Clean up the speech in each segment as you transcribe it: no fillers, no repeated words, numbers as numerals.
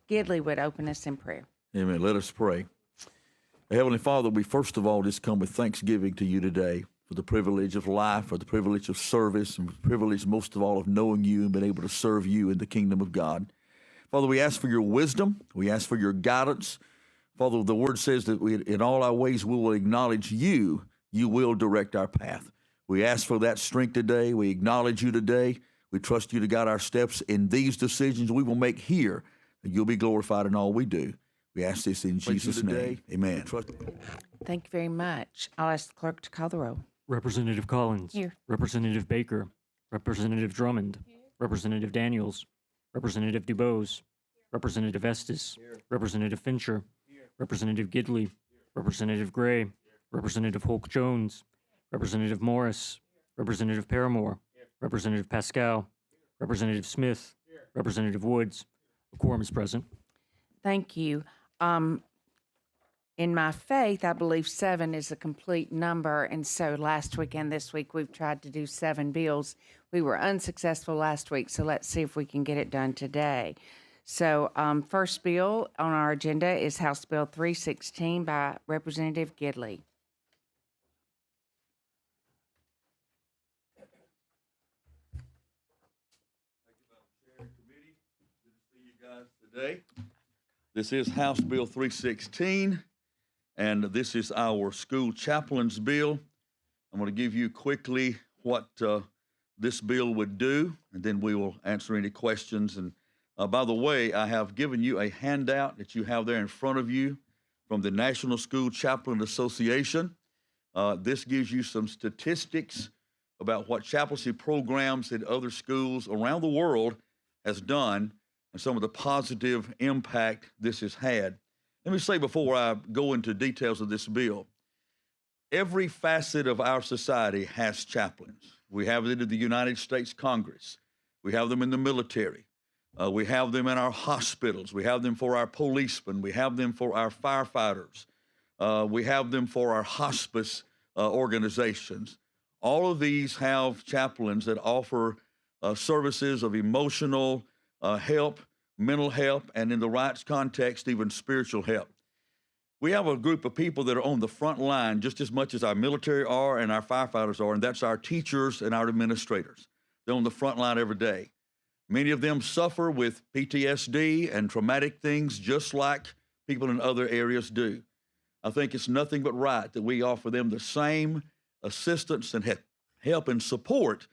Gidley would open us in prayer. Amen. Let us pray. Heavenly Father, we first of all just come with thanksgiving to you today for the privilege of life, for the privilege of service, and the privilege most of all of knowing you and being able to serve you in the kingdom of God. Father, we ask for your wisdom. We ask for your guidance. Father, the word says that in all our ways we will acknowledge you. You will direct our path. We ask for that strength today. We acknowledge you today. We trust you to guide our steps in these decisions we will make here, and you'll be glorified in all we do. We ask this in Jesus' name. Amen. Thank you very much. I'll ask the clerk to call the roll. Representative Collins. Here. Representative Baker. Representative Drummond. Representative Daniels. Representative DuBose. Representative Estes. Representative Fincher. Representative Gidley. Representative Gray. Representative Holk-Jones. Representative Morris. Representative Paramore. Representative Pascal. Representative Smith. Representative Woods. A quorum is present. Thank you. In my faith, I believe 7 is a complete number, and so last week and this week we've tried to do 7 bills. We were unsuccessful last week, so let's see if we can get it done today. So first bill on our agenda is House Bill 316 by Representative Gidley. Thank you, Madam Chair and Committee. Good to see you guys today. This is House Bill 316, and this is our school chaplains bill. I'm going to give you quickly what this bill would do, and then we will answer any questions. And by the way, I have given you a handout that you have there in front of you from the National School Chaplain Association. This gives you some statistics about what chaplaincy programs in other schools around the world has done and some of the positive impact this has had. Let me say before I go into details of this bill, every facet of our society has chaplains. We have it in the United States Congress. We have them in the military. We have them in our hospitals. We have them for our policemen. We have them for our firefighters. We have them for our hospice organizations. All of these have chaplains that offer services of emotional help, mental help, and in the right context, even spiritual help. We have a group of people that are on the front line just as much as our military are and our firefighters are, and that's our teachers and our administrators. They're on the front line every day. Many of them suffer with PTSD and traumatic things just like people in other areas do. I think it's nothing but right that we offer them the same assistance and help and support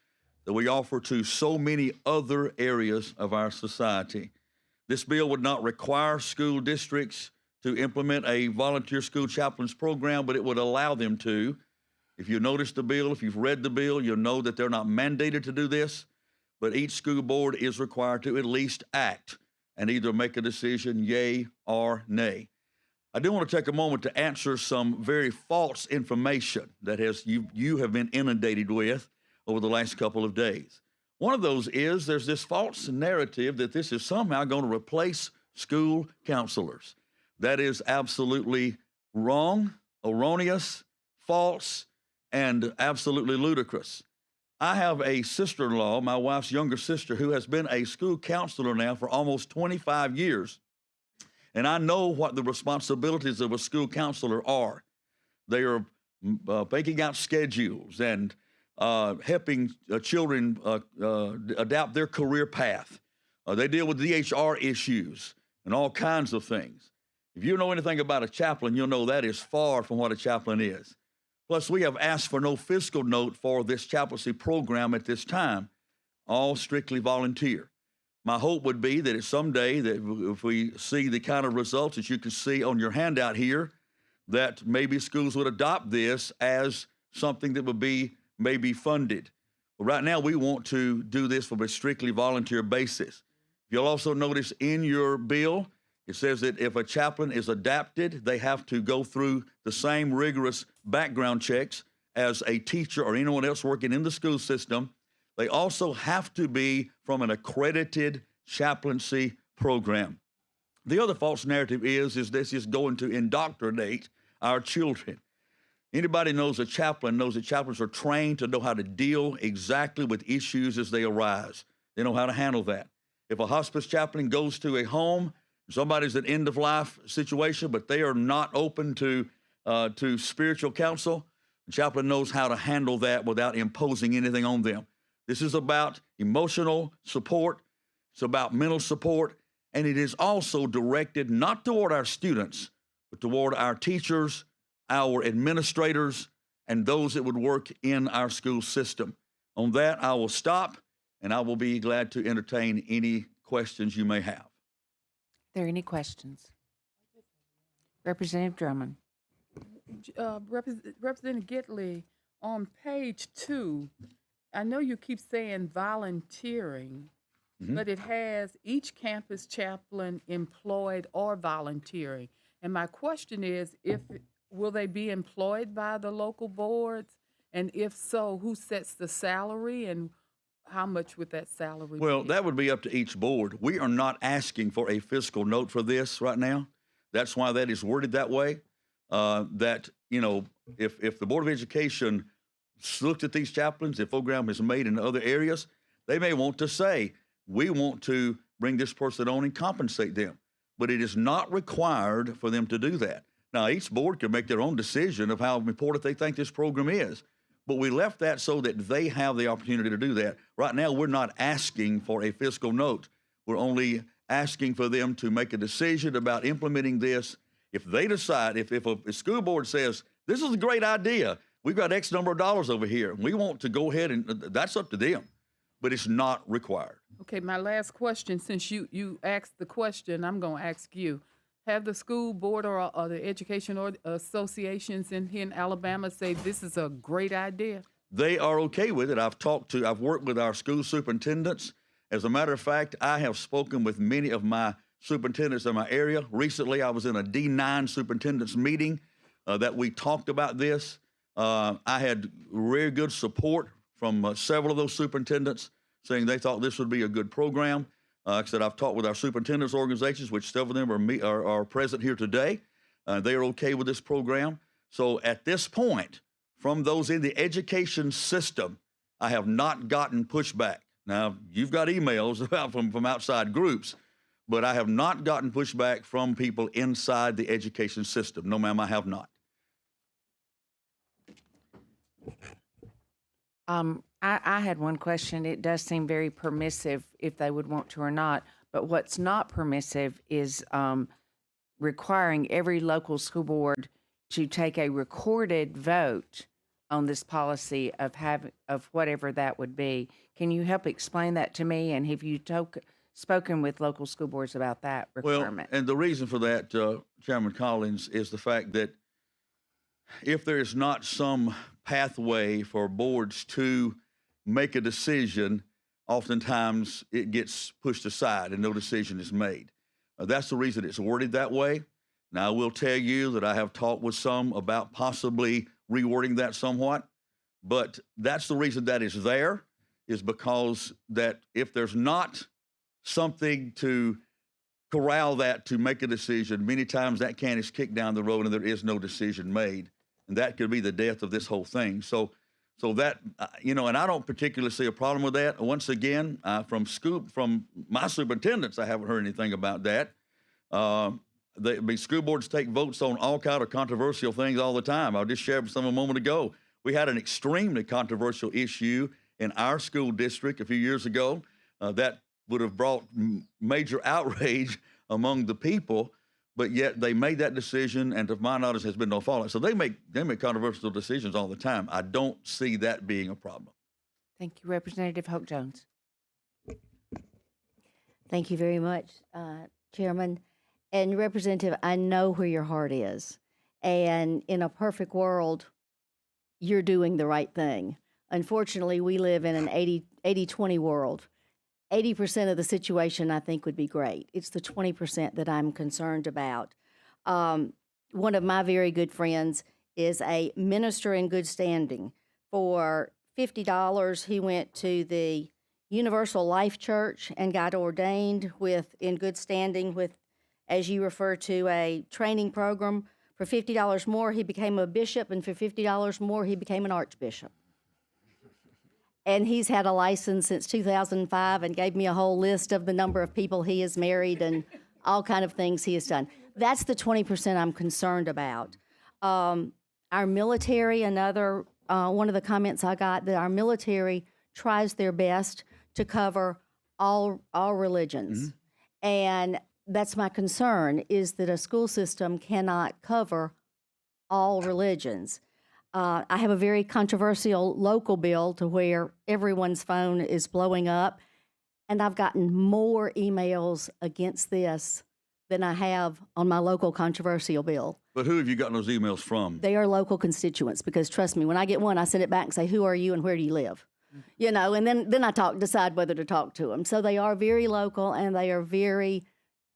that we offer to so many other areas of our society. This bill would not require school districts to implement a volunteer school chaplains program, but it would allow them to. If you notice the bill, if you've read the bill, you'll know that they're not mandated to do this, but each school board is required to at least act and either make a decision, yay or nay. I do want to take a moment to answer some very false information that you have been inundated with over the last couple of days. One of those is there's this false narrative that this is somehow going to replace school counselors. That is absolutely wrong, erroneous, false, and absolutely ludicrous. I have a sister-in-law, my wife's younger sister, who has been a school counselor now for almost 25 years. And I know what the responsibilities of a school counselor are. They are making out schedules and helping children adapt their career path. They deal with DHR issues and all kinds of things. If you know anything about a chaplain, you'll know that is far from what a chaplain is. Plus, we have asked for no fiscal note for this chaplaincy program at this time, all strictly volunteer. My hope would be that someday that if we see the kind of results that you can see on your handout here, that maybe schools would adopt this as something that would be maybe funded. But right now, we want to do this from a strictly volunteer basis. You'll also notice in your bill, it says that if a chaplain is adapted, they have to go through the same rigorous background checks as a teacher or anyone else working in the school system. They also have to be from an accredited chaplaincy program. The other false narrative is this is going to indoctrinate our children. Anybody knows a chaplain knows that chaplains are trained to know how to deal exactly with issues as they arise. They know how to handle that. If a hospice chaplain goes to a home, somebody's an end of life situation, but they are not open to spiritual counsel, the chaplain knows how to handle that without imposing anything on them. This is about emotional support. It's about mental support, and it is also directed not toward our students, but toward our teachers, our administrators, and those that would work in our school system. On that, I will stop, and I will be glad to entertain any questions you may have. Are there any questions? Representative Drummond. Representative Gitley, on page 2, I know you keep saying volunteering, but it has each campus chaplain employed or volunteering. And my question is, will they be employed by the local boards? And if so, who sets the salary and how much would that salary be? Well, that would be up to each board. We are not asking for a fiscal note for this right now. That's why that is worded that way. That, if the Board of Education looked at these chaplains, the program is made in other areas, they may want to say, we want to bring this person on and compensate them. But it is not required for them to do that. Now, each board can make their own decision of how important they think this program is. But we left that so that they have the opportunity to do that. Right now, we're not asking for a fiscal note. We're only asking for them to make a decision about implementing this. If they decide, if a school board says, this is a great idea, we've got X number of dollars over here, we want to go ahead and that's up to them, but it's not required. Okay, my last question, since you asked the question, I'm going to ask you. Have the school board or the education or associations here in Alabama say this is a great idea? They are okay with it. I've worked with our school superintendents. As a matter of fact, I have spoken with many of my superintendents in my area. Recently, I was in a D9 superintendent's meeting that we talked about this. I had very good support from several of those superintendents saying they thought this would be a good program. Like I said, I've talked with our superintendents organizations, which several of them are present here today. They are okay with this program. So at this point, from those in the education system, I have not gotten pushback. Now, you've got emails about from outside groups, but I have not gotten pushback from people inside the education system. No, ma'am, I have not. I had one question. It does seem very permissive if they would want to or not, but what's not permissive is requiring every local school board to take a recorded vote on this policy of whatever that would be. Can you help explain that to me? And have you spoken with local school boards about that requirement? Well, and the reason for that, Chairman Collins, is the fact that if there is not some pathway for boards to make a decision, oftentimes it gets pushed aside and no decision is made. That's the reason it's worded that way. Now, I will tell you that I have talked with some about possibly rewording that somewhat, but that's the reason that is there, is because that if there's not something to corral that to make a decision, many times that can is kicked down the road and there is no decision made. And that could be the death of this whole thing. So that, and I don't particularly see a problem with that. Once again, from my superintendents, I haven't heard anything about that. School boards take votes on all kind of controversial things all the time. I just shared with some a moment ago. We had an extremely controversial issue in our school district a few years ago that would have brought major outrage among the people. But yet they made that decision, and to my knowledge, has been no fallout. So they make controversial decisions all the time. I don't see that being a problem. Thank you, Representative Hope Jones. Thank you very much, Chairman. And Representative, I know where your heart is. And in a perfect world, you're doing the right thing. Unfortunately, we live in an 80-20 world. 80% of the situation, I think, would be great. It's the 20% that I'm concerned about. One of my very good friends is a minister in good standing. For $50, he went to the Universal Life Church and got ordained in good standing with, as you refer to, a training program. For $50 more, he became a bishop, and for $50 more, he became an archbishop. And he's had a license since 2005 and gave me a whole list of the number of people he has married and all kind of things he has done. That's the 20% I'm concerned about. Our military, another one of the comments I got, that our military tries their best to cover all religions. And that's my concern, is that a school system cannot cover all religions. I have a very controversial local bill to where everyone's phone is blowing up, and I've gotten more emails against this than I have on my local controversial bill. But who have you gotten those emails from? They are local constituents, because trust me, when I get one, I send it back and say, who are you and where do you live? You know, and then I decide whether to talk to them. So they are very local and they are very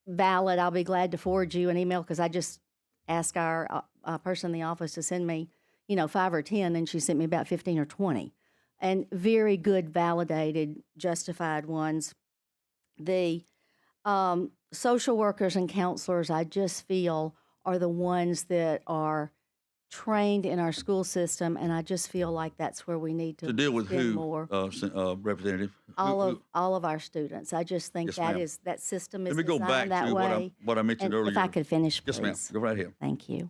valid. I'll be glad to forward you an email, because I just asked our person in the office to send me, 5 or 10, and she sent me about 15 or 20. And very good, validated, justified ones. The social workers and counselors, I just feel, are the ones that are trained in our school system, and I just feel like that's where we need to deal with spend who, more. Representative? All of our students. I just think Yes, ma'am. that system is Let me go designed back that to way. what I mentioned And earlier. if I could finish, please. Yes, ma'am. Go right ahead. Thank you.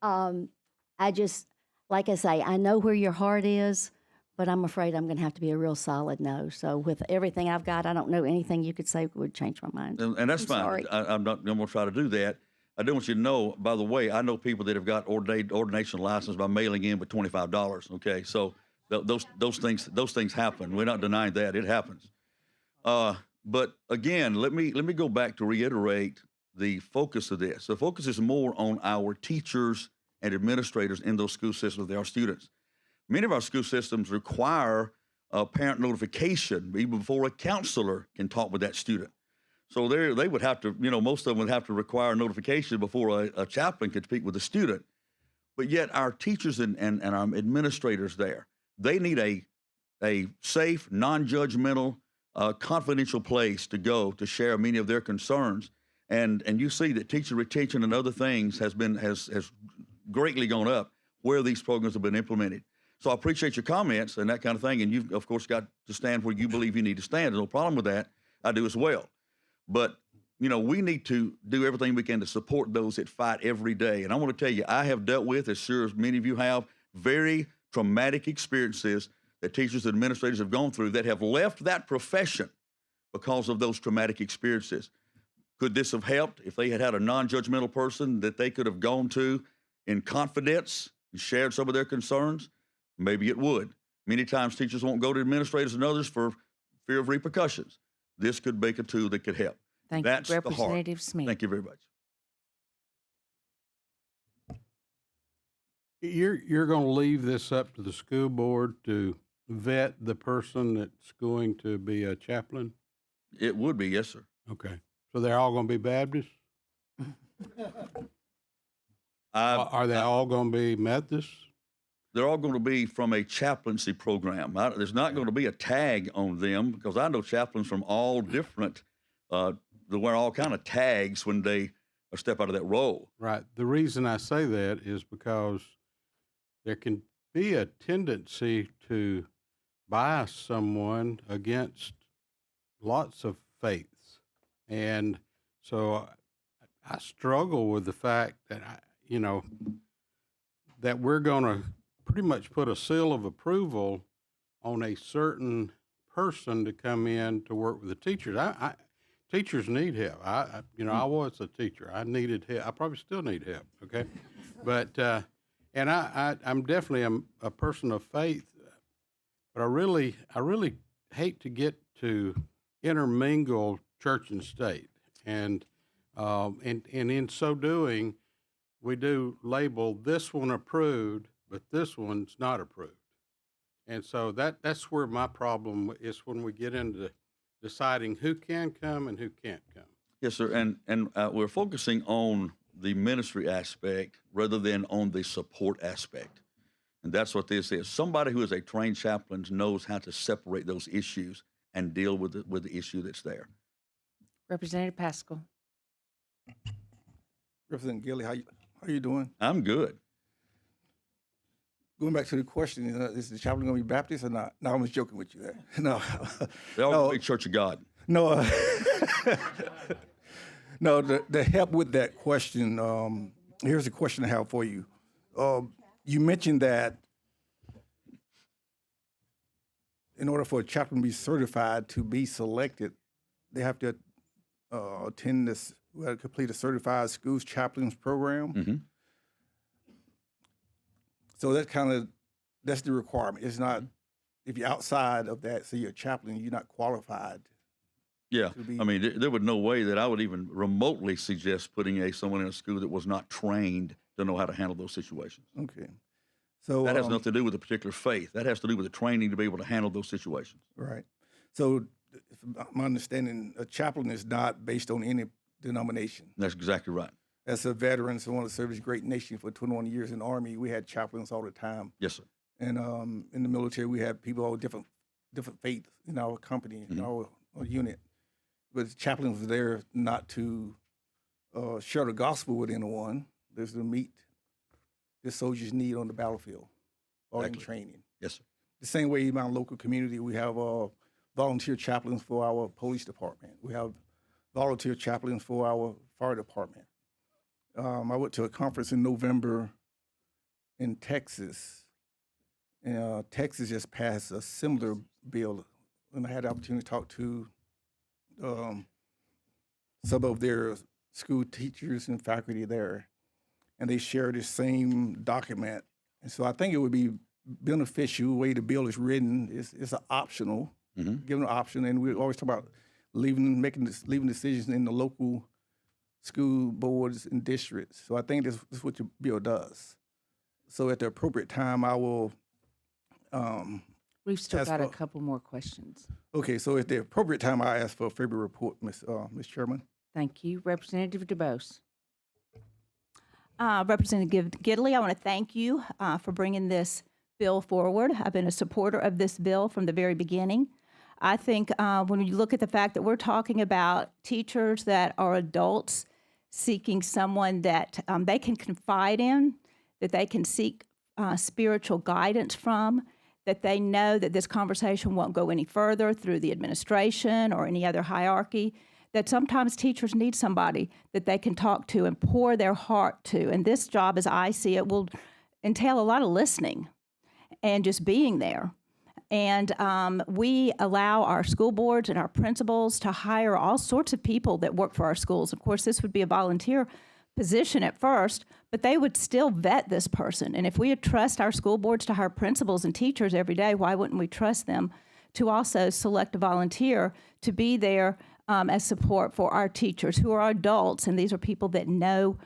I just, like I say, I know where your heart is, but I'm afraid I'm going to have to be a real solid no. So with everything I've got, I don't know anything you could say would change my mind. And that's I'm fine. sorry. I'm not going to try to do that. I do want you to know, by the way, I know people that have got ordination license by mailing in with $25. Okay, so those things happen. We're not denying that. It happens. But again, let me go back to reiterate the focus of this. The focus is more on our teachers and administrators in those school systems than our students. Many of our school systems require parent notification even before a counselor can talk with that student. So they would have to, most of them would have to require notification before a chaplain could speak with a student. But yet our teachers and our administrators there, they need a safe, non-judgmental, confidential place to go to share many of their concerns. And you see that teacher retention and other things has greatly gone up where these programs have been implemented. So I appreciate your comments and that kind of thing. And you've, of course, got to stand where you believe you need to stand. There's no problem with that. I do as well. But, we need to do everything we can to support those that fight every day. And I want to tell you, I have dealt with, as sure as many of you have, very traumatic experiences that teachers and administrators have gone through that have left that profession because of those traumatic experiences. Could this have helped if they had had a non-judgmental person that they could have gone to in confidence and shared some of their concerns? Maybe it would. Many times teachers won't go to administrators and others for fear of repercussions. This could make a tool that could help. Thank That's you, the heart. Representative Smith. Thank you very much. You're going to leave this up to the school board to vet the person that's going to be a chaplain? It would be, yes, sir. Okay. So they're all going to be Baptists? Are they all going to be Methodists? They're all going to be from a chaplaincy program. There's not going to be a tag on them because I know chaplains from all different, they wear all kind of tags when they step out of that role. Right. The reason I say that is because there can be a tendency to bias someone against lots of faiths. And so I struggle with the fact that, that we're going to pretty much put a seal of approval on a certain person to come in to work with the teachers. Teachers need help. I was a teacher. I needed help. I probably still need help. Okay, but and I'm definitely a person of faith, but I really hate to get to intermingle church and state, and in so doing, we do label this one approved, but this one's not approved. And so that's where my problem is when we get into deciding who can come and who can't come. Yes, sir. And we're focusing on the ministry aspect rather than on the support aspect. And that's what this is. Somebody who is a trained chaplain knows how to separate those issues and deal with the issue that's there. Representative Pascal. Representative Gilley, how you doing? I'm good. Going back to the question, is the chaplain going to be Baptist or not? No, I'm just joking with you there. No. They're all going to be Church of God. No. No, the help with that question, here's a question I have for you. You mentioned that in order for a chaplain to be certified to be selected, they have to attend this, complete a certified schools chaplains program. Mhm. So that's the requirement. It's not, if you're outside of that, say you're a chaplain, you're not qualified. Yeah, To be- I mean, there would no way that I would even remotely suggest putting someone in a school that was not trained to know how to handle those situations. Okay. So That has nothing to do with a particular faith. That has to do with the training to be able to handle those situations. Right. So, my understanding, a chaplain is not based on any denomination. That's exactly right. As a veteran, someone who served this great nation for 21 years in the Army, we had chaplains all the time. Yes, sir. And in the military, we had people all different faiths in our company, in our unit. But the chaplains were there not to share the gospel with anyone. There's to meet the soldiers' need on the battlefield or in Exactly. training. Yes, sir. The same way in my local community, we have volunteer chaplains for our police department. We have volunteer chaplains for our fire department. I went to a conference in November in Texas. And Texas just passed a similar bill, and I had the opportunity to talk to some of their school teachers and faculty there, and they shared the same document. And so I think it would be beneficial, the way the bill is written, it's an optional, given an option, and we always talk about leaving decisions in the local school boards and districts. So I think this is what your bill does. So at the appropriate time, I will. We've still Ask got a for- couple more questions. Okay, so at the appropriate time, I ask for a February report, Ms. Chairman. Thank you. Representative DeBose. Representative Gidley, I want to thank you for bringing this bill forward. I've been a supporter of this bill from the very beginning. I think when you look at the fact that we're talking about teachers that are adults seeking someone that they can confide in, that they can seek spiritual guidance from, that they know that this conversation won't go any further through the administration or any other hierarchy, that sometimes teachers need somebody that they can talk to and pour their heart to. And this job, as I see it, will entail a lot of listening and just being there. And we allow our school boards and our principals to hire all sorts of people that work for our schools. Of course, this would be a volunteer position at first, but they would still vet this person. And if we trust our school boards to hire principals and teachers every day, why wouldn't we trust them to also select a volunteer to be there as support for our teachers who are adults? And these are people that know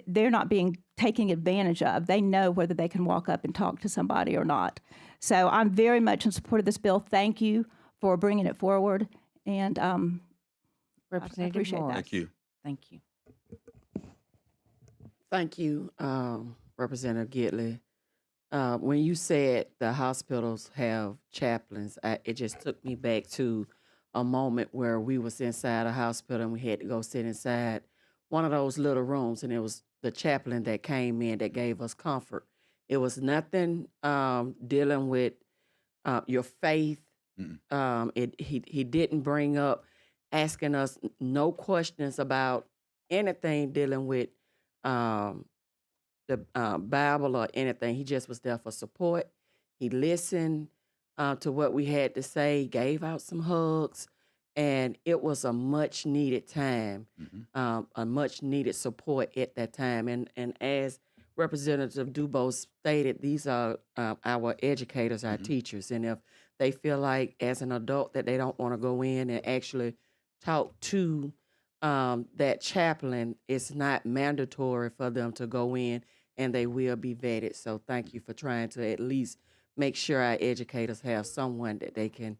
they're not being taken advantage of. They know whether they can walk up and talk to somebody or not. So I'm very much in support of this bill. Thank you for bringing it forward. And Representative appreciate that. Morris. Thank you. Thank you. Thank you, Representative Gidley. When you said the hospitals have chaplains, it just took me back to a moment where we was inside a hospital and we had to go sit inside one of those little rooms, and it was the chaplain that came in that gave us comfort. It was nothing dealing with your faith. He didn't bring up asking us no questions about anything dealing with the Bible or anything. He just was there for support. He listened to what we had to say, gave out some hugs, and it was a much needed time, a much needed support at that time. And as Representative Dubose stated, these are our educators, our teachers, and if they feel like as an adult that they don't want to go in and actually talk to that chaplain, it's not mandatory for them to go in, and they will be vetted. So thank you for trying to at least make sure our educators have someone that they can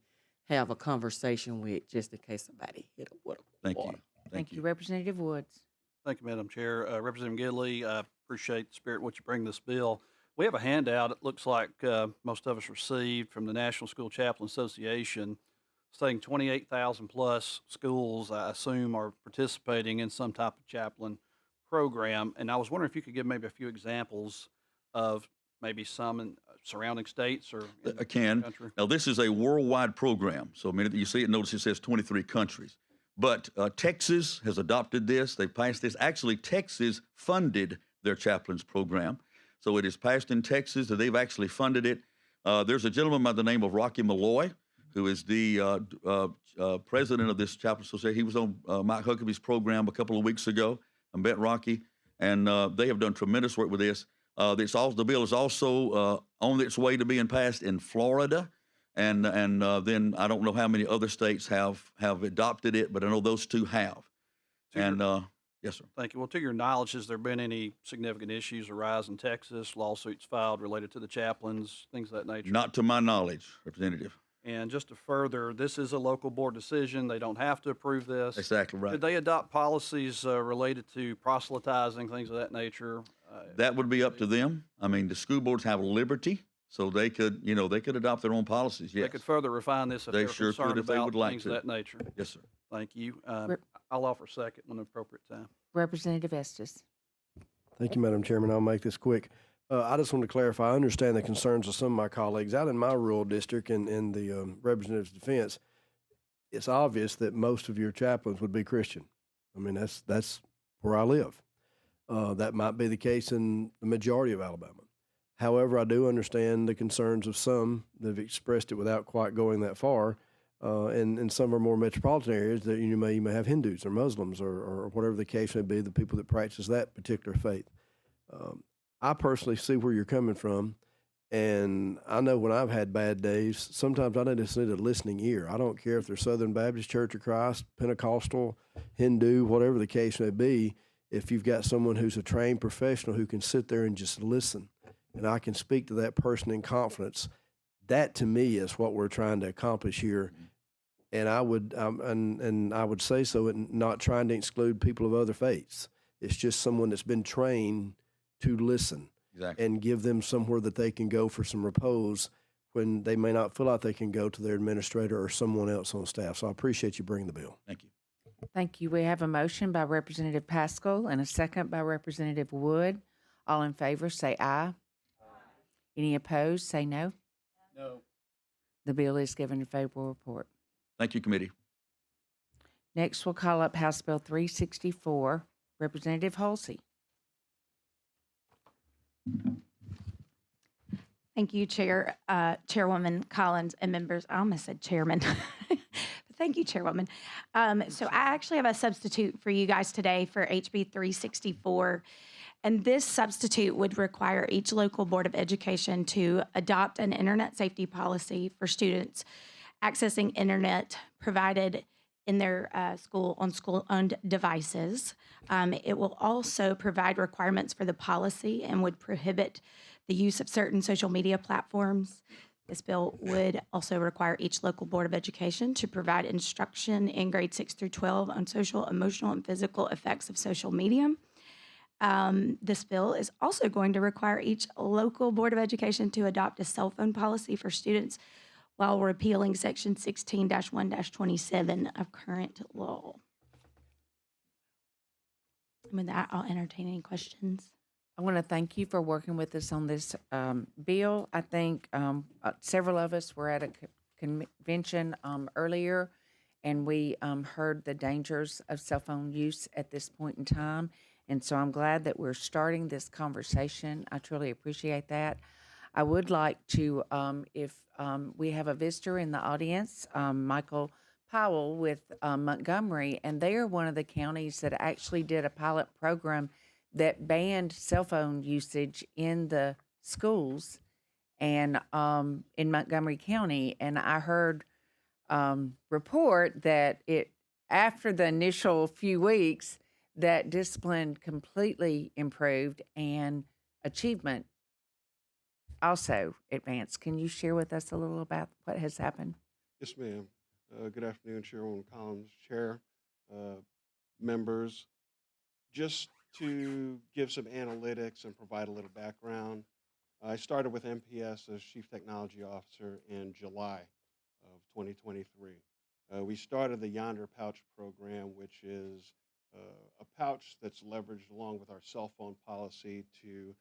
have a conversation with, just in case somebody hit them with a Thank you. water. Thank you. Representative Woods. Thank you, Madam Chair. Representative Gidley, I appreciate the spirit in which you bring this bill. We have a handout, it looks like most of us received from the National School Chaplain Association, saying 28,000 plus schools, I assume, are participating in some type of chaplain program. And I was wondering if you could give maybe a few examples of maybe some in surrounding states or in I the can. country. Now, this is a worldwide program. So a minute that you see it, notice it says 23 countries. But Texas has adopted this. They passed this. Actually, Texas funded their chaplains program. So it is passed in Texas, and they've actually funded it. There's a gentleman by the name of Rocky Malloy, who is the president of this chaplain association. He was on Mike Huckabee's program a couple of weeks ago. I met Rocky, and they have done tremendous work with this. The bill is also on its way to being passed in Florida. And then I don't know how many other states have adopted it, but I know those two have. Yes, sir. Thank you. Well, to your knowledge, has there been any significant issues arise in Texas, lawsuits filed related to the chaplains, things of that nature? Not to my knowledge, Representative. And just to further, this is a local board decision. They don't have to approve this. Exactly right. Did they adopt policies related to proselytizing, things of that nature? That would be up to them. I mean, the school boards have liberty, so they could adopt their own policies. Yes, They could further refine this if They they're sure could concerned if they about would like things to. of that nature. Yes, sir. Thank you. Rep- I'll offer a second when appropriate time. Representative Estes. Thank you, Madam Chairman. I'll make this quick. I just want to clarify. I understand the concerns of some of my colleagues out in my rural district and in the representative's defense. It's obvious that most of your chaplains would be Christian. I mean, that's where I live. That might be the case in the majority of Alabama. However, I do understand the concerns of some that have expressed it without quite going that far. And in some of our more metropolitan areas, that you may have Hindus or Muslims or whatever the case may be, the people that practice that particular faith. I personally see where you're coming from, and I know when I've had bad days, sometimes I just need a listening ear. I don't care if they're Southern Baptist Church of Christ, Pentecostal, Hindu, whatever the case may be. If you've got someone who's a trained professional who can sit there and just listen, and I can speak to that person in confidence, that to me is what we're trying to accomplish here. And I would and I would say so, and not trying to exclude people of other faiths. It's just someone that's been trained to listen. Exactly. And give them somewhere that they can go for some repose when they may not feel like they can go to their administrator or someone else on staff. So I appreciate you bringing the bill. Thank you. Thank you. We have a motion by Representative Pascal and a second by Representative Wood. All in favor, say aye. Any opposed, say no. No. The bill is given a favorable report. Thank you, committee. Next, we'll call up House Bill 364. Representative Halsey. Thank you, Chairwoman Collins, and members. I almost said Chairman. But thank you, Chairwoman. So I actually have a substitute for you guys today for HB 364. And this substitute would require each local Board of Education to adopt an internet safety policy for students accessing internet provided in their school on school-owned devices. It will also provide requirements for the policy and would prohibit the use of certain social media platforms. This bill would also require each local Board of Education to provide instruction in grades 6 through 12 on social, emotional, and physical effects of social media. This bill is also going to require each local Board of Education to adopt a cell phone policy for students while repealing Section 16-1-27 of current law. With that, I'll entertain any questions. I want to thank you for working with us on this bill. I think several of us were at a convention earlier, and we heard the dangers of cell phone use at this point in time. And so I'm glad that we're starting this conversation. I truly appreciate that. I would like to, if we have a visitor in the audience, Michael Powell with Montgomery, and they are one of the counties that actually did a pilot program that banned cell phone usage in the schools and in Montgomery County. And I heard report that after the initial few weeks, that discipline completely improved and achievement also advanced. Can you share with us a little about what has happened? Yes, ma'am. Good afternoon, Chairwoman Collins, Chair, members. Just to give some analytics and provide a little background, I started with MPS as Chief Technology Officer in July of 2023. We started the Yonder Pouch program, which is a pouch that's leveraged along with our cell phone policy to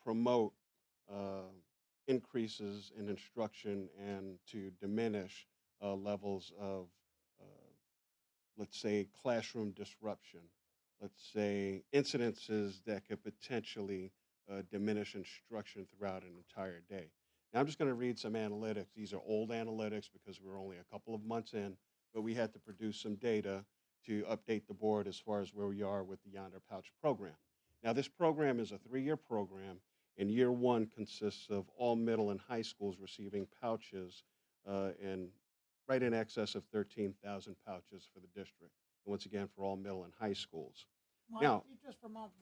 promote increases in instruction and to diminish levels of let's say, classroom disruption, let's say, incidences that could potentially diminish instruction throughout an entire day. Now, I'm just going to read some analytics. These are old analytics because we're only a couple of months in, but we had to produce some data to update the board as far as where we are with the Yonder Pouch program. Now, this program is a 3-year program, and year one consists of all middle and high schools receiving pouches in right in excess of 13,000 pouches for the district. And once again, for all middle and high schools. Mike, Now, just for a moment,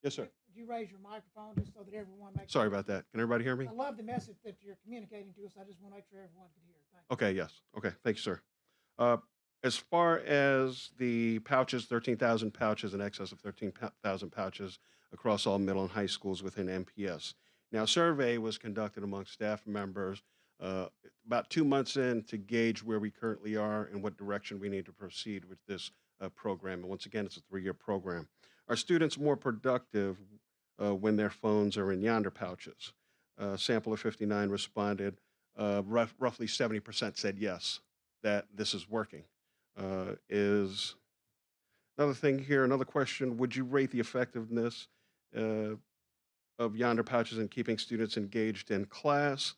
yes, sir. could you raise your microphone just so that everyone makes Sorry about that. Can everybody hear me? I love the message that you're communicating to us. I just want to make sure everyone can hear it. Thank you. Okay, yes. Okay, thank you, sir. As far as the pouches, 13,000 pouches, in excess of 13,000 pouches across all middle and high schools within MPS. Now, a survey was conducted among staff members about 2 months in to gauge where we currently are and what direction we need to proceed with this program. And once again, it's a 3-year program. Are students more productive when their phones are in Yonder pouches? A sample of 59 responded. Roughly 70% said yes, that this is working. Is another thing here, another question, would you rate the effectiveness of Yonder pouches in keeping students engaged in class?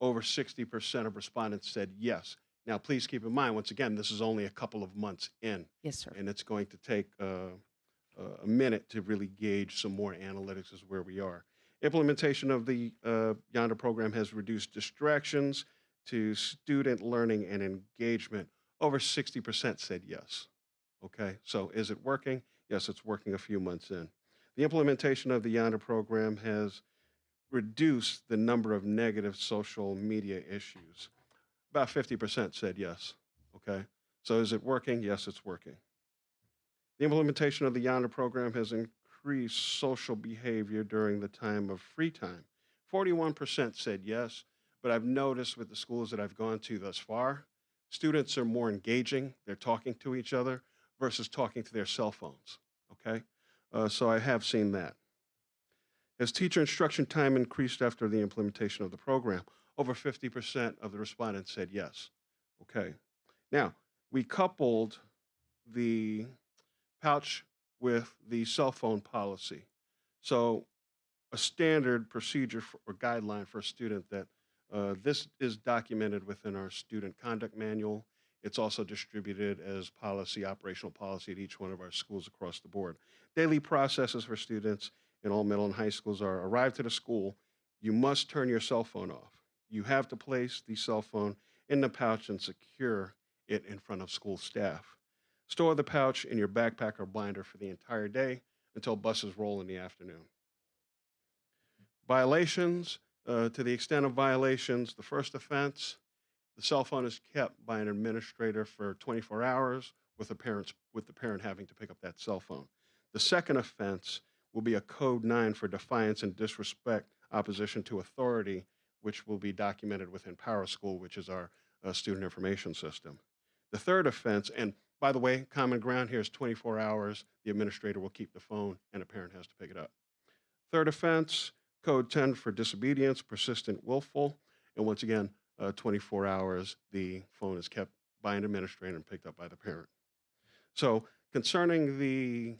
Over 60% of respondents said yes. Now, please keep in mind, once again, this is only a couple of months in. Yes, sir. And it's going to take a minute to really gauge some more analytics as where we are. Implementation of the Yonder program has reduced distractions to student learning and engagement. Over 60% said yes. Okay, so is it working? Yes, it's working a few months in. The implementation of the Yonder program has reduced the number of negative social media issues. About 50% said yes. Okay, so is it working? Yes, it's working. The implementation of the Yonder program has increased social behavior during the time of free time. 41% said yes, but I've noticed with the schools that I've gone to thus far, students are more engaging. They're talking to each other versus talking to their cell phones. Okay, so I have seen that. Has teacher instruction time increased after the implementation of the program? Over 50% of the respondents said yes. Okay. Now, we coupled the pouch with the cell phone policy. So a standard procedure or guideline for a student that this is documented within our student conduct manual. It's also distributed as policy, operational policy at each one of our schools across the board. Daily processes for students in all middle and high schools are: arrive to the school, you must turn your cell phone off. You have to place the cell phone in the pouch and secure it in front of school staff. Store the pouch in your backpack or binder for the entire day until buses roll in the afternoon. Violations, to the extent of violations, the first offense, the cell phone is kept by an administrator for 24 hours with the parent having to pick up that cell phone. The second offense will be a code 9 for defiance and disrespect, opposition to authority, which will be documented within PowerSchool, which is our student information system. The third offense, and by the way, common ground here is 24 hours. The administrator will keep the phone and the parent has to pick it up. Third offense, code 10 for disobedience, persistent, willful. And once again, 24 hours, the phone is kept by an administrator and picked up by the parent. So concerning the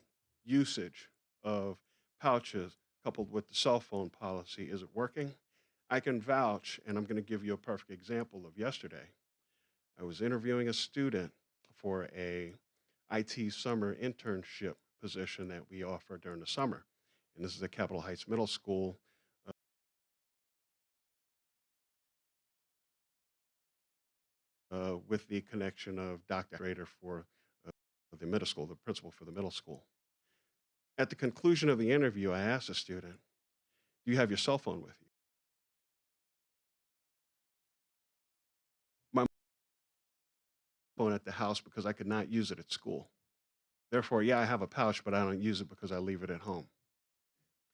usage of pouches coupled with the cell phone policy, is it working? I can vouch, and I'm going to give you a perfect example of yesterday. I was interviewing a student for a IT summer internship position that we offer during the summer. And this is at Capitol Heights Middle School. With the connection of Dr. Rader for the middle school, the principal for the middle school. At the conclusion of the interview, I asked the student, do you have your cell phone with you? My phone at the house because I could not use it at school. Therefore, yeah, I have a pouch, but I don't use it because I leave it at home.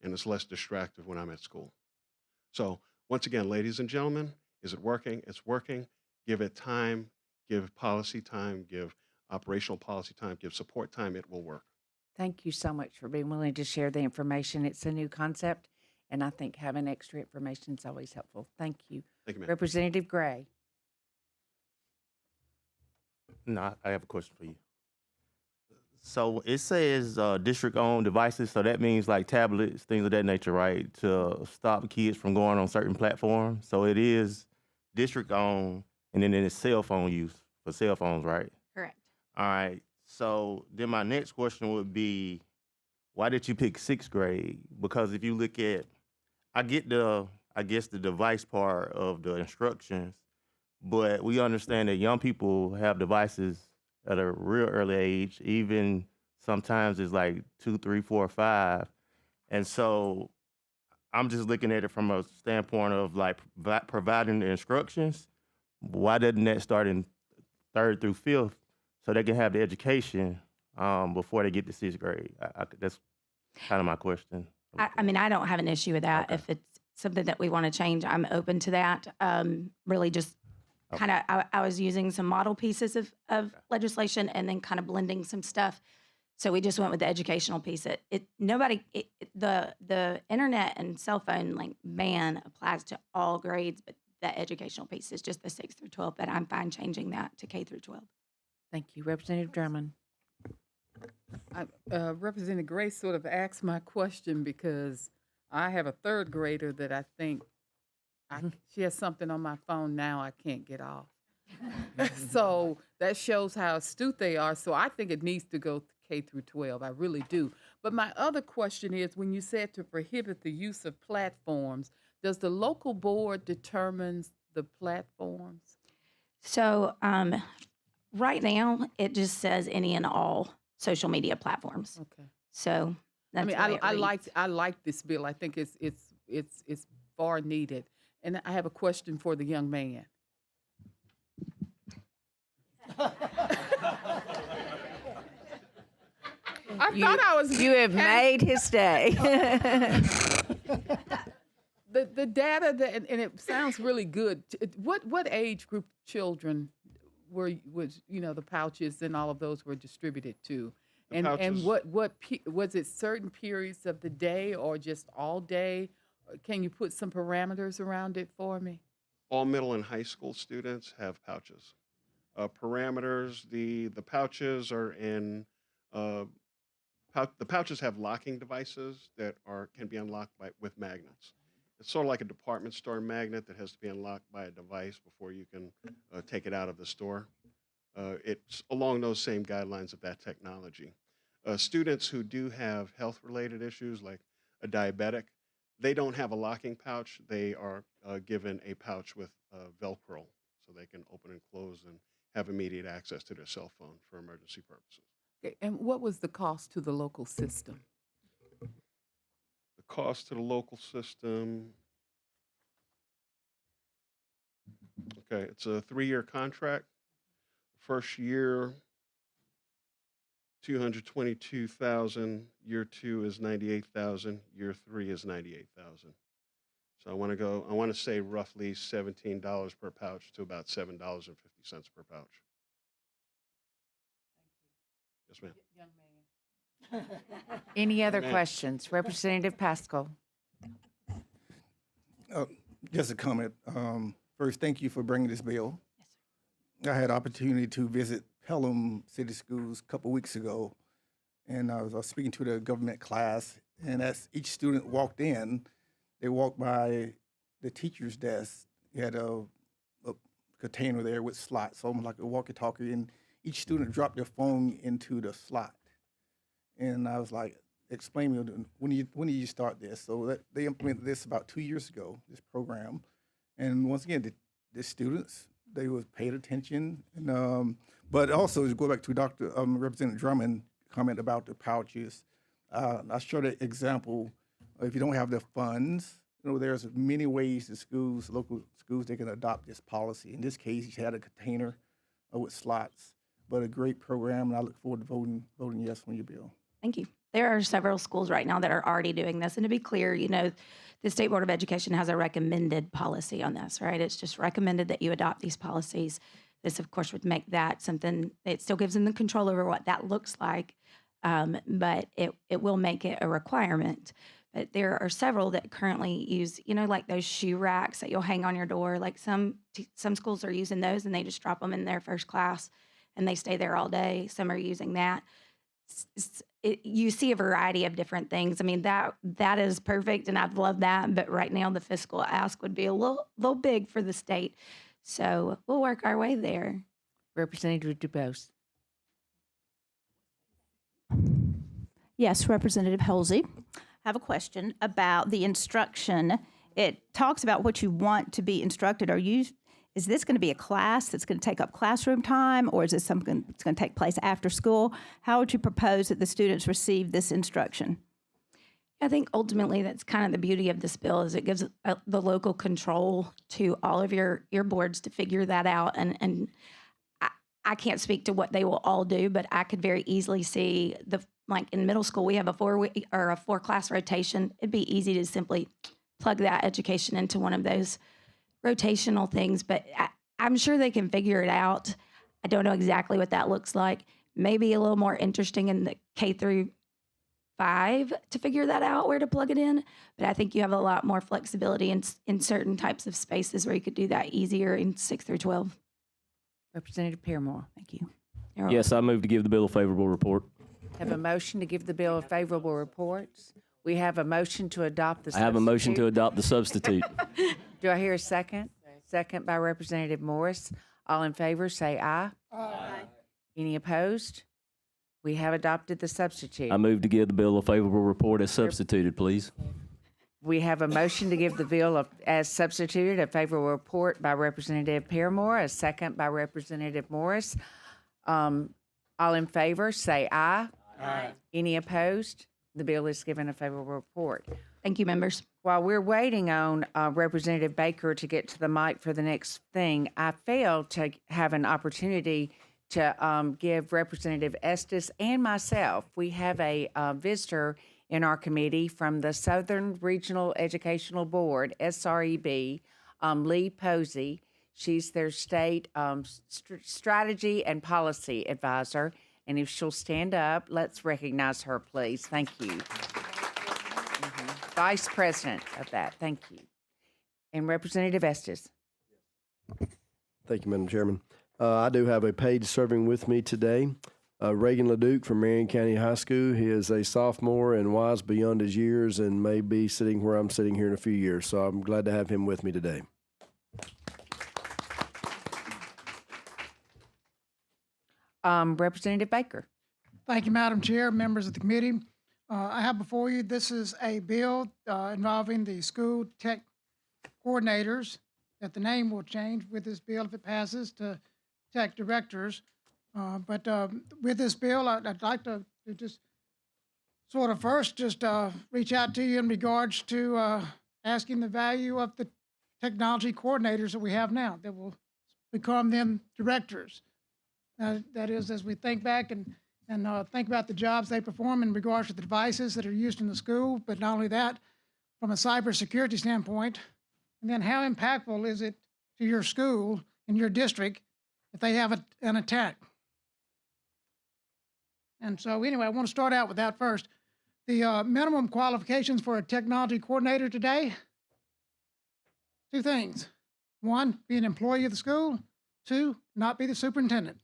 And it's less distractive when I'm at school. So once again, ladies and gentlemen, is it working? It's working. Give it time, give policy time, give operational policy time, give support time, it will work. Thank you so much for being willing to share the information. It's a new concept, and I think having extra information is always helpful. Thank you. Thank you, ma'am. Representative Gray. No, I have a question for you. So it says district-owned devices, so that means like tablets, things of that nature, right? To stop kids from going on certain platforms. So it is district-owned, and then it's cell phone use for cell phones, right? Correct. All right. So then my next question would be, why did you pick sixth grade? Because if you look at, I get I guess the device part of the instructions, but we understand that young people have devices at a real early age, even sometimes it's like 2, 3, 4, 5. And so I'm just looking at it from a standpoint of like providing the instructions. Why doesn't that start in 3rd through 5th so they can have the education before they get to 6th grade? That's kind of my question. I mean, I don't have an issue with that. Okay. If it's something that we want to change, I'm open to that. Really just kind of, I was using some model pieces of legislation and then kind of blending some stuff. So we just went with the educational piece. The internet and cell phone like ban applies to all grades, but the educational piece is just the 6th through 12th, but I'm fine changing that to K through 12. Thank you. Representative Drummond. Representative Gray sort of asked my question because I have a 3rd grader that I think she has something on my phone now I can't get off. So that shows how astute they are. So I think it needs to go K through 12. I really do. But my other question is, when you said to prohibit the use of platforms, does the local board determine the platforms? So right now, it just says any and all social media platforms. Okay. So that's I mean, the way it reads. I like this bill. I think it's far needed. And I have a question for the young man. I thought I was. You have made his day. The data that and it sounds really good. What age group children was the pouches and all of those were distributed to? And what was it, certain periods of the day or just all day? Can you put some parameters around it for me? All middle and high school students have pouches. Parameters, the pouches are in, the pouches have locking devices that can be unlocked with magnets. It's sort of like a department store magnet that has to be unlocked by a device before you can take it out of the store. It's along those same guidelines of that technology. Students who do have health-related issues, like a diabetic, they don't have a locking pouch. They are given a pouch with Velcro, so they can open and close and have immediate access to their cell phone for emergency purposes. Okay, and what was the cost to the local system? The cost to the local system, okay, it's a 3-year contract. First year, $222,000. Year 2 is $98,000. Year 3 is $98,000. So I want to say roughly $17 per pouch to about $7.50 per pouch. Yes, ma'am. Any other Ma'am. questions? Representative Pascal. Just a comment. First, thank you for bringing this bill. I had opportunity to visit Pelham City Schools a couple weeks ago, and I was speaking to the government class, and as each student walked in, they walked by the teacher's desk. He had a container there with slots, almost like a walkie-talkie, and each student dropped their phone into the slot. And I was like, explain to me, when did you start this? So they implemented this about 2 years ago, this program. And once again, the students, they was paid attention. And, but also, to go back to Representative Drummond comment about the pouches, I showed an example. If you don't have the funds, there's many ways the local schools, they can adopt this policy. In this case, he had a container with slots, but a great program, and I look forward to voting yes on your bill. Thank you. There are several schools right now that are already doing this. And to be clear, the State Board of Education has a recommended policy on this, right? It's just recommended that you adopt these policies. This, of course, would make that something, it still gives them the control over what that looks like, but it will make it a requirement. But there are several that currently use, like those shoe racks that you'll hang on your door. Like some schools are using those and they just drop them in their first class and they stay there all day. Some are using that. you see a variety of different things. I mean, that is perfect, and I'd love that. But right now, the fiscal ask would be a little big for the state. So we'll work our way there. Representative DuBose. Yes, Representative Halsey. I have a question about the instruction. It talks about what you want to be instructed. Is this going to be a class that's going to take up classroom time, or is this something that's going to take place after school? How would you propose that the students receive this instruction? I think ultimately that's kind of the beauty of this bill is it gives the local control to all of your boards to figure that out. And I can't speak to what they will all do, but I could very easily see like in middle school, we have a 4-class rotation. It'd be easy to simply plug that education into one of those rotational things, but I'm sure they can figure it out. I don't know exactly what that looks like. Maybe a little more interesting in the K through 5 to figure that out, where to plug it in. But I think you have a lot more flexibility in certain types of spaces where you could do that easier in 6 through 12. Representative Paramore. Thank you. Yes, I move to give the bill a favorable report. Have a motion to give the bill a favorable report. We have a motion to adopt the I have a motion to adopt the substitute. Do I hear a second? Second by Representative Morris. All in favor, say aye. Aye. Any opposed? We have adopted the substitute. I move to give the bill a favorable report as substituted, please. We have a motion to give the bill as substituted a favorable report by Representative Paramore, a second by Representative Morris. All in favor, say aye. Aye. Any opposed? The bill is given a favorable report. Thank you, members. While we're waiting on Representative Baker to get to the mic for the next thing, I failed to have an opportunity to give Representative Estes and myself. We have a visitor in our committee from the Southern Regional Educational Board, SREB, Lee Posey. She's their state strategy and policy advisor. And if she'll stand up, let's recognize her, please. Thank you. Vice President of that. Thank you. And Representative Estes. Thank you, Madam Chairman. I do have a page serving with me today. Reagan LeDuc from Marion County High School. He is a sophomore and wise beyond his years and may be sitting where I'm sitting here in a few years. So I'm glad to have him with me today. Representative Baker. Thank you, Madam Chair, members of the committee. I have before you, this is a bill involving the school tech coordinators, that the name will change with this bill if it passes to tech directors. But with this bill, I'd like to just sort of first just reach out to you in regards to asking the value of the technology coordinators that we have now that will become then directors. That is, as we think back and think about the jobs they perform in regards to the devices that are used in the school, but not only that, from a cybersecurity standpoint, and then how impactful is it to your school and your district if they have an attack? And so anyway, I want to start out with that first. The minimum qualifications for a technology coordinator today, 2 things. 1, be an employee of the school. 2, not be the superintendent.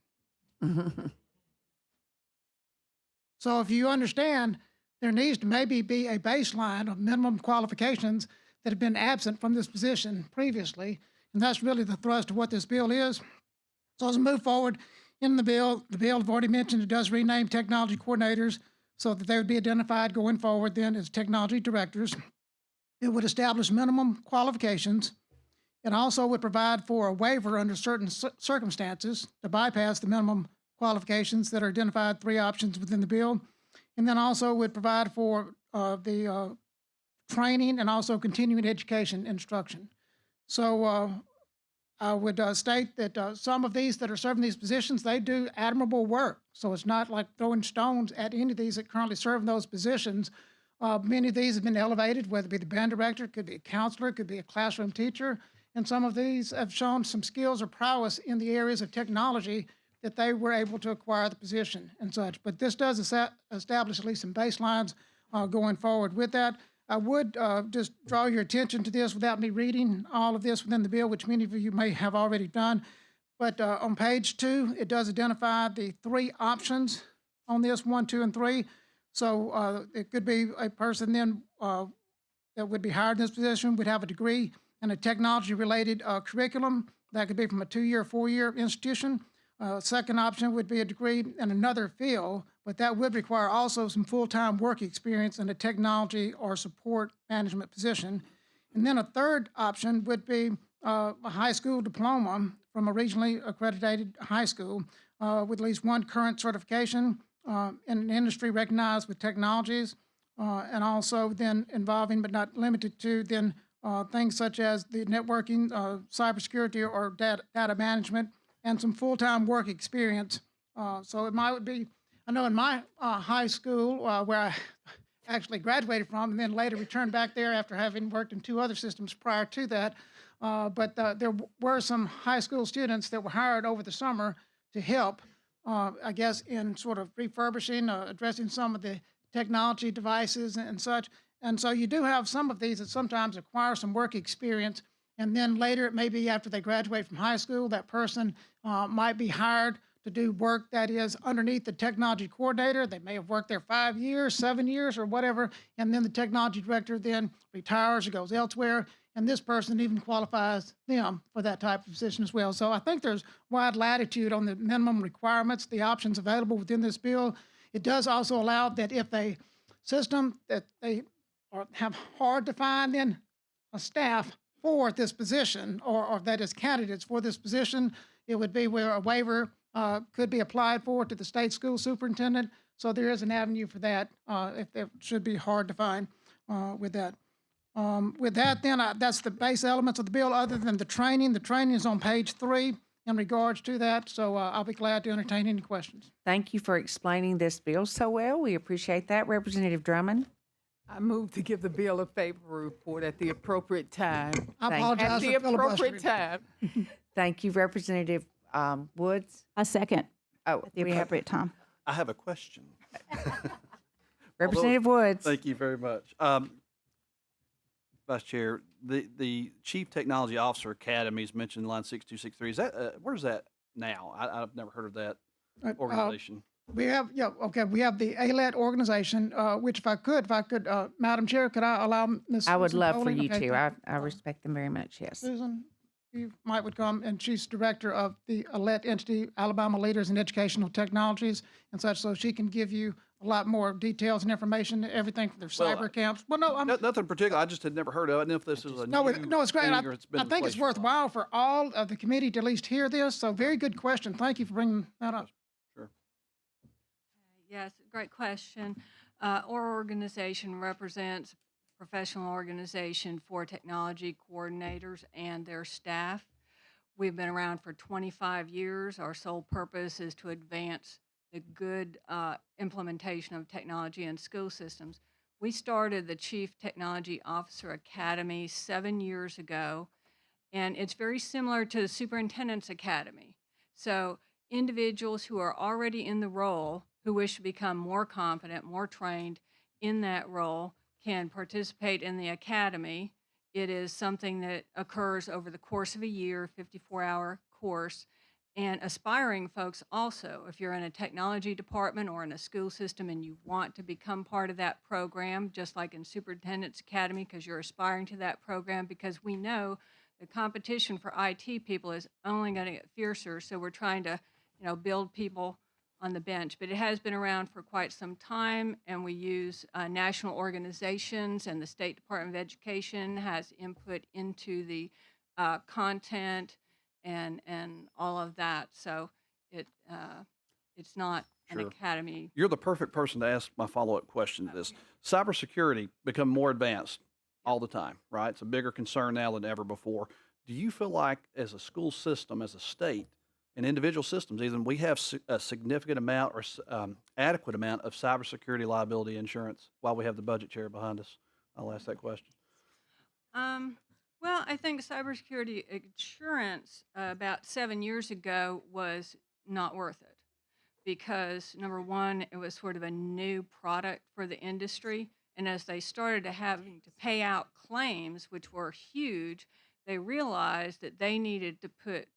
So if you understand, there needs to maybe be a baseline of minimum qualifications that have been absent from this position previously, and that's really the thrust of what this bill is. So as we move forward in the bill I've already mentioned, it does rename technology coordinators so that they would be identified going forward then as technology directors. It would establish minimum qualifications. It also would provide for a waiver under certain circumstances to bypass the minimum qualifications that are identified, 3 options within the bill, and then also would provide for the training and also continuing education instruction. So I would state that some of these that are serving these positions, they do admirable work. So it's not like throwing stones at any of these that currently serve in those positions. Many of these have been elevated, whether it be the band director, it could be a counselor, it could be a classroom teacher, and some of these have shown some skills or prowess in the areas of technology that they were able to acquire the position and such. But this does establish at least some baselines going forward. With that, I would just draw your attention to this without me reading all of this within the bill, which many of you may have already done. But on page 2, it does identify the 3 options on this, 1, 2, and 3. So it could be a person then that would be hired in this position would have a degree in a technology-related curriculum. That could be from a 2-year, 4-year institution. Second option would be a degree in another field, but that would require also some full-time work experience in a technology or support management position. And then a third option would be a high school diploma from a regionally accredited high school with at least one current certification in an industry recognized with technologies, and also then involving but not limited to then things such as the networking, cybersecurity, or data management, and some full-time work experience. So it might be, I know in my high school where I actually graduated from and then later returned back there after having worked in 2 other systems prior to that, but there were some high school students that were hired over the summer to help, I guess, in sort of refurbishing, addressing some of the technology devices and such. And so you do have some of these that sometimes acquire some work experience, and then later, maybe after they graduate from high school, that person might be hired to do work that is underneath the technology coordinator. They may have worked there 5 years, 7 years, or whatever, and then the technology director then retires or goes elsewhere, and this person even qualifies them for that type of position as well. So I think there's wide latitude on the minimum requirements, the options available within this bill. It does also allow that if a system that they have hard to find then a staff for this position, or that is candidates for this position, it would be where a waiver could be applied for to the state school superintendent. So there is an avenue for that if it should be hard to find with that. With that, then, that's the base elements of the bill other than the training. The training is on page 3 in regards to that, so I'll be glad to entertain any questions. Thank you for explaining this bill so well. We appreciate that. Representative Drummond? I move to give the bill a favorable report at the appropriate time. I Thank- apologize At the for appropriate filibustering. time. Thank you, Representative Woods. I second Oh, at the we have appropriate time. I have a question. Representative Woods. Thank you very much. Vice Chair, the Chief Technology Officer Academy is mentioned in line 6263. Is that, where's that now? I've never heard of that organization. We have, we have the ALET organization, which if I could, Madam Chair, could I allow Ms. I would Susan love for Poling? you Okay, to. I respect them very much, yes. Susan, you might would come, and she's director of the ALET entity, Alabama Leaders in Educational Technologies and such, so she can give you a lot more details and information, everything from their Well, cyber camps. Well, no, Nothing particular. I just had never heard of it. And if this is a no, new no, it's great. thing I or it's been I in think place it's for a while. worthwhile for all of the committee to at least hear this, so very good question. Thank you for bringing that up. Sure. Yes, great question. Our organization represents a professional organization for technology coordinators and their staff. We've been around for 25 years. Our sole purpose is to advance the good implementation of technology in school systems. We started the Chief Technology Officer Academy 7 years ago, and it's very similar to the Superintendent's Academy. So individuals who are already in the role, who wish to become more confident, more trained in that role, can participate in the academy. It is something that occurs over the course of a year, 54-hour course. And aspiring folks also, if you're in a technology department or in a school system and you want to become part of that program, just like in Superintendent's Academy, because you're aspiring to that program, because we know the competition for IT people is only going to get fiercer. So we're trying to, build people on the bench. But it has been around for quite some time, and we use national organizations, and the State Department of Education has input into the content and all of that. So it's not an Sure. academy. You're the perfect person to ask my follow-up question to this. Cybersecurity become more advanced all the time, right? It's a bigger concern now than ever before. Do you feel like as a school system, as a state, and individual systems, even we have a significant amount or adequate amount of cybersecurity liability insurance while we have the budget chair behind us? I'll ask that question. Well, I think cybersecurity insurance about 7 years ago was not worth it because, number one, it was sort of a new product for the industry. And as they started to having to pay out claims, which were huge, they realized that they needed to put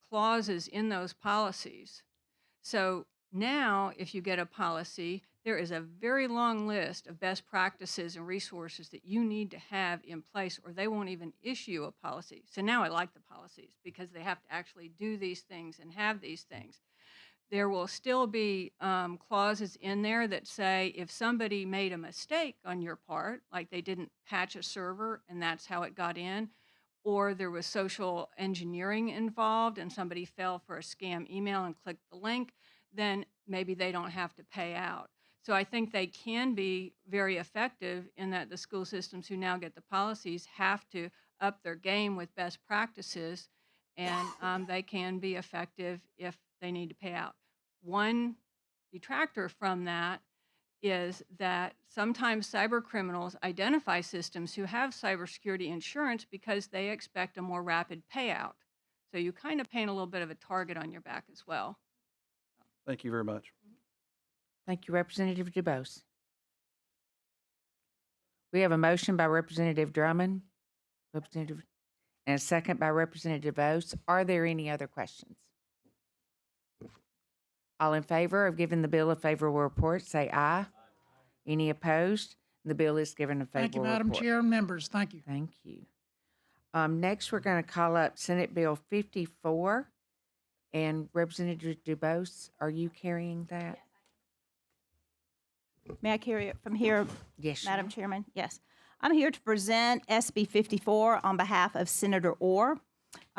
clauses in those policies. So Now, if you get a policy, there is a very long list of best practices and resources that you need to have in place, or they won't even issue a policy. So now I like the policies because they have to actually do these things and have these things. There will still be clauses in there that say if somebody made a mistake on your part, like they didn't patch a server and that's how it got in, or there was social engineering involved and somebody fell for a scam email and clicked the link, then maybe they don't have to pay out. So I think they can be very effective in that the school systems who now get the policies have to up their game with best practices, and they can be effective if they need to pay out. One detractor from that is that sometimes cyber criminals identify systems who have cybersecurity insurance because they expect a more rapid payout. So you kind of paint a little bit of a target on your back as well. Thank you very much. Thank you, Representative DuBose. We have a motion by Representative Drummond, and a second by Representative Oates. Are there any other questions? All in favor of giving the bill a favorable report, say aye. Any opposed? The bill is given a favorable Thank you, Madam report. Chair and members. Thank you. Thank you. Next, we're going to call up Senate Bill 54. And Representative DuBose, are you carrying that? May I carry it from here, Yes, Madam ma'am. Chairman? Yes. I'm here to present SB 54 on behalf of Senator Orr.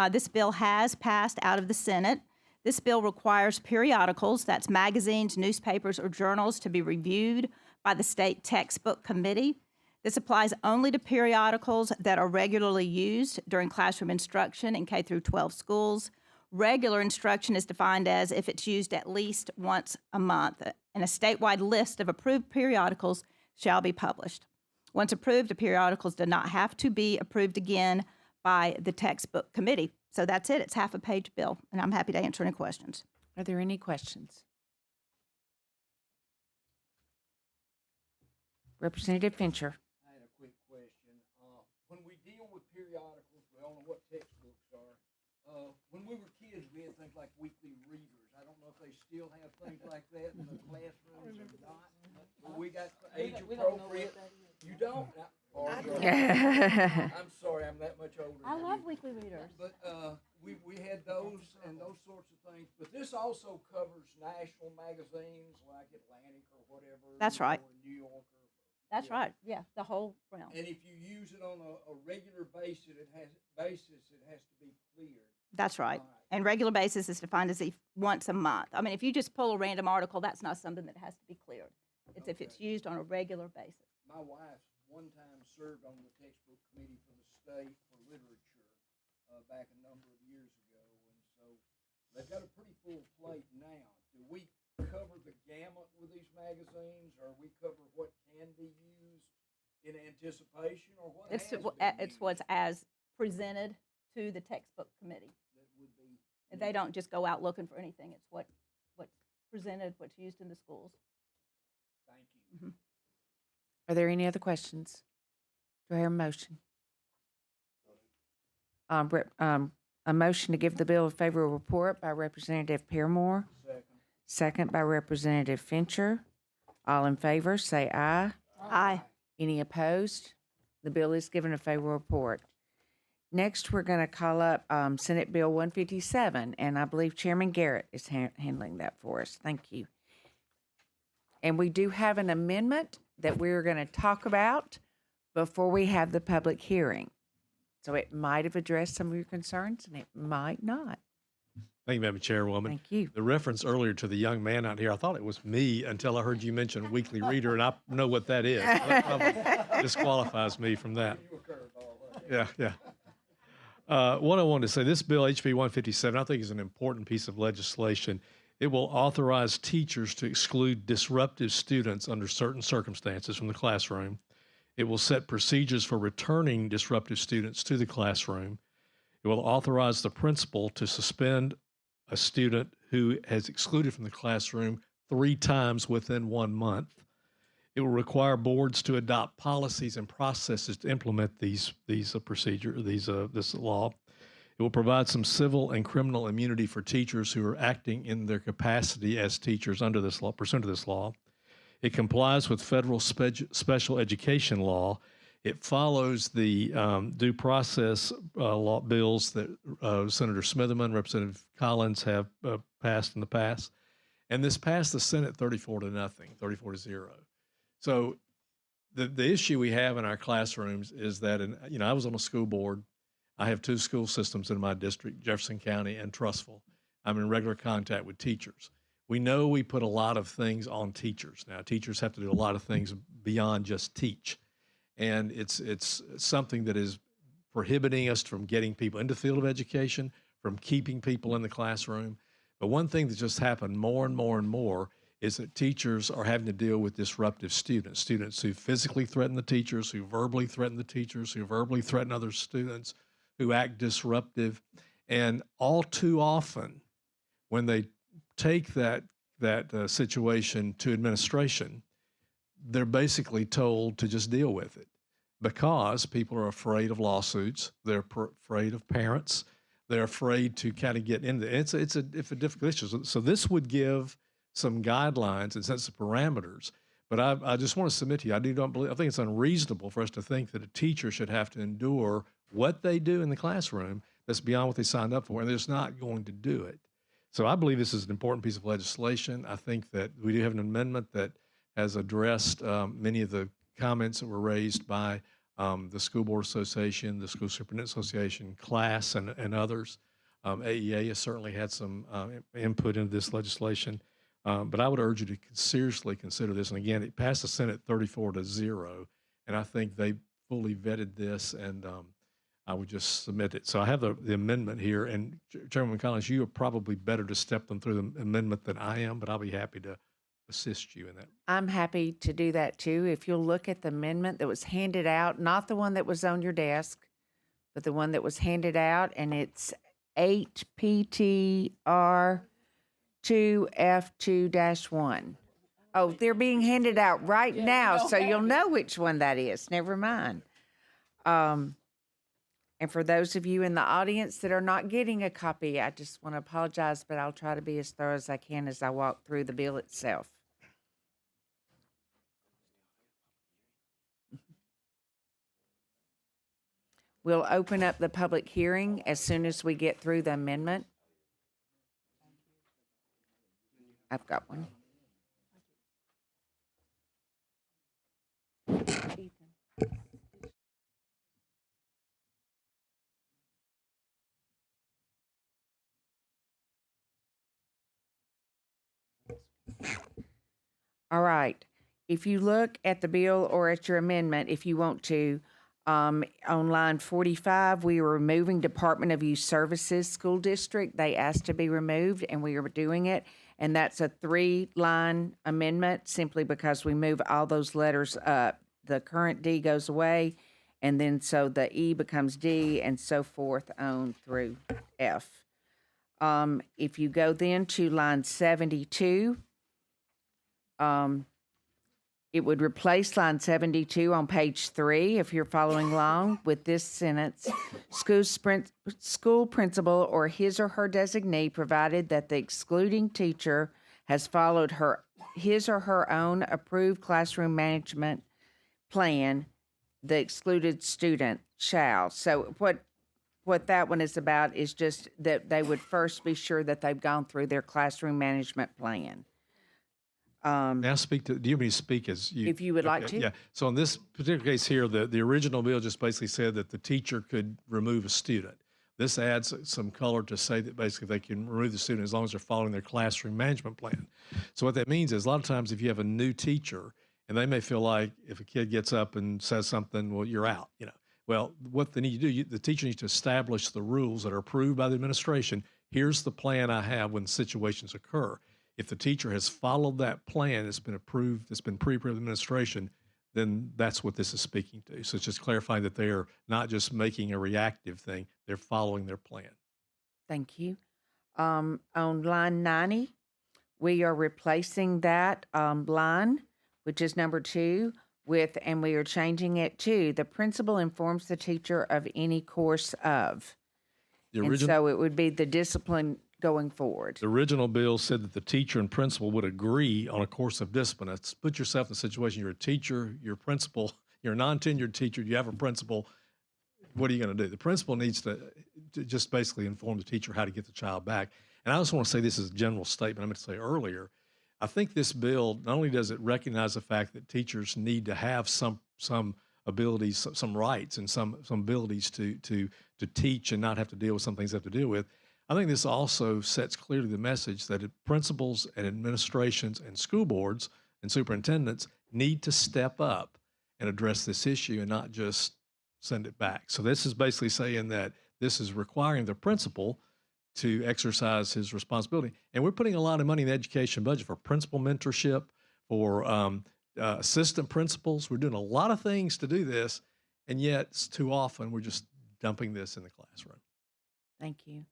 This bill has passed out of the Senate. This bill requires periodicals, that's magazines, newspapers, or journals, to be reviewed by the State Textbook Committee. This applies only to periodicals that are regularly used during classroom instruction in K through 12 schools. Regular instruction is defined as if it's used at least once a month, and a statewide list of approved periodicals shall be published. Once approved, the periodicals do not have to be approved again by the Textbook Committee. So that's it. It's half a page bill, and I'm happy to answer any questions. Are there any questions? Representative Fincher. I had a quick question. When we deal with periodicals, we all know what textbooks are. When we were kids, we had things like weekly readers. I don't know if they still have things like that in the classrooms or not. But we got age appropriate. You don't? I'm sorry, I'm that much older. I than love you. weekly readers. But we had those and those sorts of things. But this also covers national magazines like Atlantic or whatever. That's right. Or New Yorker. That's right. Yeah, the whole realm. And if you use it on a regular basis, it has to be cleared. That's right. And regular basis is defined as if once a month. I mean, if you just pull a random article, that's not something that has to be cleared. It's if it's used on a regular basis. My wife one time served on the textbook committee for the state for literature back a number of years ago, and so they've got a pretty full plate now. Do we cover the gamut with these magazines, or we cover what can be used in anticipation, or what It's has been it's what's as presented to the textbook committee. that would be They don't just go out looking for anything. It's what's presented, what's used in the schools. Thank you. Are there any other questions? Do I hear a motion? A motion to give the bill a favorable report by Representative Paramore. Second by Representative Fincher. All in favor, say aye. Aye. Any opposed? The bill is given a favorable report. Next, we're going to call up Senate Bill 157, and I believe Chairman Garrett is handling that for us. Thank you. And we do have an amendment that we're going to talk about before we have the public hearing. So it might have addressed some of your concerns, and it might not. Thank you, Madam Chairwoman. Thank you. The reference earlier to the young man out here, I thought it was me until I heard you mention Weekly Reader, and I know what that is. That probably disqualifies me from that. Yeah. What I wanted to say, this bill, HB 157, I think is an important piece of legislation. It will authorize teachers to exclude disruptive students under certain circumstances from the classroom. It will set procedures for returning disruptive students to the classroom. It will authorize the principal to suspend a student who has excluded from the classroom 3 times within 1 month. It will require boards to adopt policies and processes to implement this law. It will provide some civil and criminal immunity for teachers who are acting in their capacity as teachers under this law, pursuant to this law. It complies with federal special education law. It follows the due process law bills that Senator Smitherman, Representative Collins have passed in the past. And this passed the Senate 34-0, 34-0. So the issue we have in our classrooms is that, I was on a school board. I have 2 school systems in my district, Jefferson County and Trussville. I'm in regular contact with teachers. We know we put a lot of things on teachers. Now, teachers have to do a lot of things beyond just teach. And it's something that is prohibiting us from getting people into the field of education, from keeping people in the classroom. But one thing that just happened more and more and more is that teachers are having to deal with disruptive students, students who physically threaten the teachers, who verbally threaten the teachers, who verbally threaten other students, who act disruptive. And all too often, when they take that situation to administration, they're basically told to just deal with it because people are afraid of lawsuits. They're afraid of parents. They're afraid to kind of get into it. It's a difficult issue. So this would give some guidelines and set some parameters. But I just want to submit to you, I think it's unreasonable for us to think that a teacher should have to endure what they do in the classroom that's beyond what they signed up for, and they're just not going to do it. So I believe this is an important piece of legislation. I think that we do have an amendment that has addressed many of the comments that were raised by the School Board Association, the School Superintendent Association, class, and others. AEA has certainly had some input into this legislation. But I would urge you to seriously consider this. And again, it passed the Senate 34-0, and I think they fully vetted this, and I would just submit it. So I have the amendment here, and Chairman Collins, you are probably better to step them through the amendment than I am, but I'll be happy to assist you in that. I'm happy to do that too. If you'll look at the amendment that was handed out, not the one that was on your desk, but the one that was handed out, and it's 8 PTR 2F2-1. Oh, they're being handed out right now, so you'll know which one that is. Never mind. And for those of you in the audience that are not getting a copy, I just want to apologize, but I'll try to be as thorough as I can as I walk through the bill itself. We'll open up the public hearing as soon as we get through the amendment. I've got one. All right. If you look at the bill or at your amendment, if you want to, on line 45, we are removing Department of Youth Services School District. They asked to be removed, and we are doing it. And that's a 3-line amendment simply because we move all those letters up. The current D goes away, and then so the E becomes D, and so forth on through F. If you go then to line 72, it would replace line 72 on page 3, if you're following along, with this sentence: school principal or his or her designee, provided that the excluding teacher has followed his or her own approved classroom management plan, the excluded student shall. So what that one is about is just that they would first be sure that they've gone through their classroom management plan. May I speak to, do you want me to speak as you? If you would like to. Yeah, so in this particular case here, the original bill just basically said that the teacher could remove a student. This adds some color to say that basically they can remove the student as long as they're following their classroom management plan. So what that means is a lot of times if you have a new teacher and they may feel like if a kid gets up and says something, well, you're out, Well, what they need to do, the teacher needs to establish the rules that are approved by the administration. Here's the plan I have when situations occur. If the teacher has followed that plan, it's been approved, it's been pre-approved by the administration, then that's what this is speaking to. So it's just clarifying that they are not just making a reactive thing, they're following their plan. Thank you. On line 90, we are replacing that line, which is number 2, and we are changing it to: the principal informs the teacher of any course of. The And origin- so it would be the discipline going forward. The original bill said that the teacher and principal would agree on a course of discipline. Let's put yourself in a situation, you're a teacher, you're a principal, you're a non-tenured teacher, you have a principal. What are you going to do? The principal needs to just basically inform the teacher how to get the child back. And I just want to say this as a general statement I meant to say earlier. I think this bill, not only does it recognize the fact that teachers need to have some abilities, some rights, and some abilities to teach and not have to deal with some things they have to deal with. I think this also sets clearly the message that principals and administrations and school boards and superintendents need to step up and address this issue and not just send it back. So this is basically saying that this is requiring the principal to exercise his responsibility. And we're putting a lot of money in the education budget for principal mentorship, for assistant principals. We're doing a lot of things to do this, and yet too often we're just dumping this in the classroom. Thank you.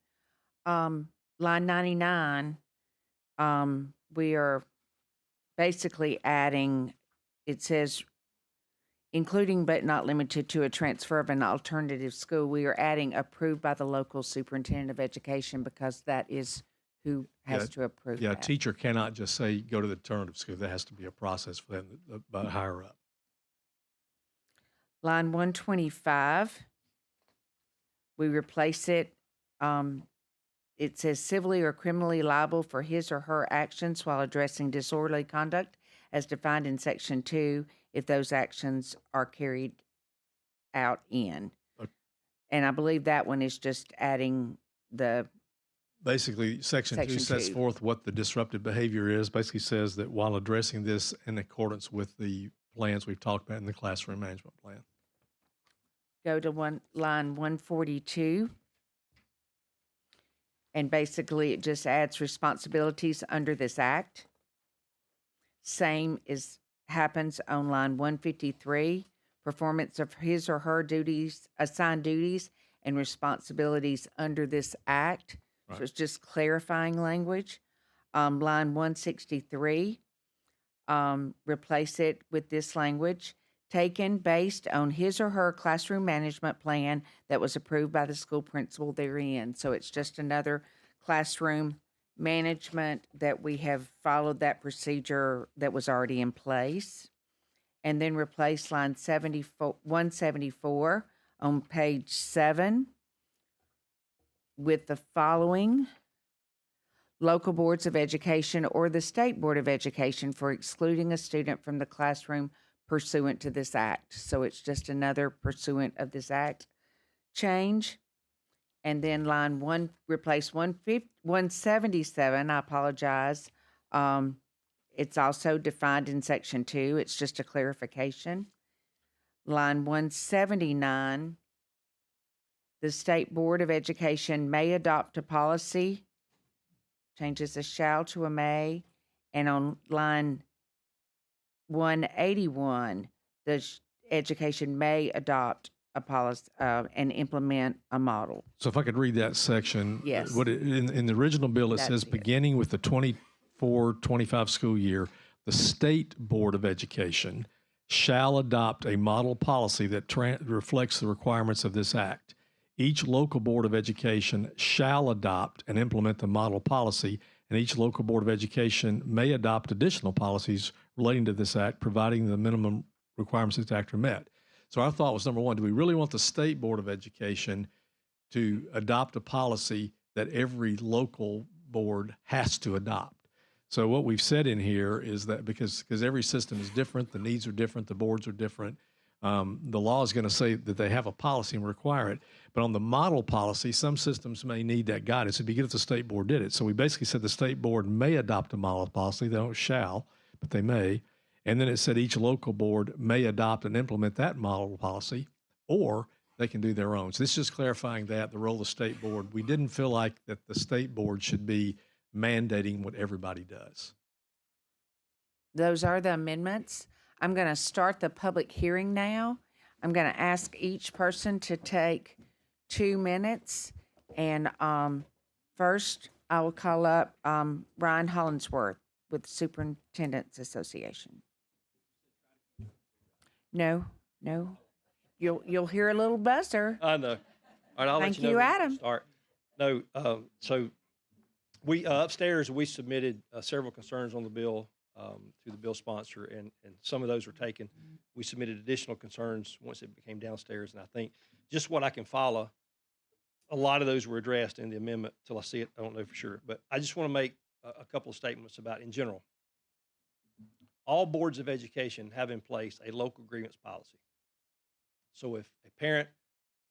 Line 99, we are basically adding, it says, including but not limited to a transfer of an alternative school, we are adding approved by the local superintendent of education because that is who has to approve Yeah, a that. teacher cannot just say, go to the alternative school. There has to be a process for them higher up. Line 125, we replace it. It says civilly or criminally liable for his or her actions while addressing disorderly conduct as defined in Section 2 if those actions are carried out in. Okay. And I believe that one is just adding the Basically, Section 2 Section sets 2. forth what the disruptive behavior is. Basically says that while addressing this in accordance with the plans we've talked about in the classroom management plan. go to line 142. And basically it just adds responsibilities under this act. Same happens on line 153, performance of his or her duties, assigned duties and responsibilities under this act. Right. So it's just clarifying language. Line 163, replace it with this language. Taken based on his or her classroom management plan that was approved by the school principal therein. So it's just another classroom management that we have followed that procedure that was already in place. And then replace line 174 on page 7 with the following: local boards of education or the state board of education for excluding a student from the classroom pursuant to this act. So it's just another pursuant of this act change. And then line 1, replace 177, I apologize. It's also defined in Section 2. It's just a clarification. Line 179, the State Board of Education may adopt a policy, changes a shall to a may. And on line 181, the education may adopt a policy and implement a model. So if I could read that section. Yes. In the original bill, it That'd says be good. beginning with the 24-25 school year, the State Board of Education shall adopt a model policy that reflects the requirements of this act. Each local board of education shall adopt and implement the model policy, and each local board of education may adopt additional policies relating to this act, providing the minimum requirements of this act are met. So our thought was, number one, do we really want the State Board of Education to adopt a policy that every local board has to adopt? So what we've said in here is that because every system is different, the needs are different, the boards are different, the law is going to say that they have a policy and require it. But on the model policy, some systems may need that guidance. It'd be good if the State Board did it. So we basically said the State Board may adopt a model policy. They don't shall, but they may. And then it said each local board may adopt and implement that model policy, or they can do their own. So this is just clarifying that, the role of the State Board. We didn't feel like that the State Board should be mandating what everybody does. Those are the amendments. I'm going to start the public hearing now. I'm going to ask each person to take 2 minutes. And first, I will call up Ryan Hollingsworth with the Superintendent's Association. No. You'll hear a little buzzer. I know. All right, I'll Thank let you know you, when to Adam. Start. No, so we upstairs we submitted several concerns on the bill to the bill sponsor, and some of those were taken. We submitted additional concerns once it became downstairs, and I think just what I can follow, a lot of those were addressed in the amendment. Till I see it, I don't know for sure, but I just want to make a couple of statements about in general. All boards of education have in place a local grievance policy. So if a parent,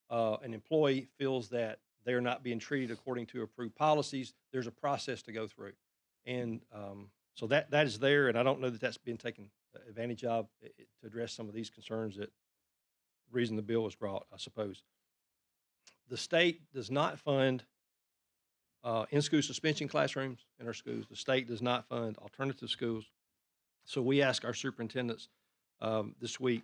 an employee feels that they're not being treated according to approved policies, there's a process to go through. And so that is there, and I don't know that that's been taken advantage of to address some of these concerns that the reason the bill was brought, I suppose. The state does not fund in-school suspension classrooms in our schools. The state does not fund alternative schools. So we asked our superintendents this week,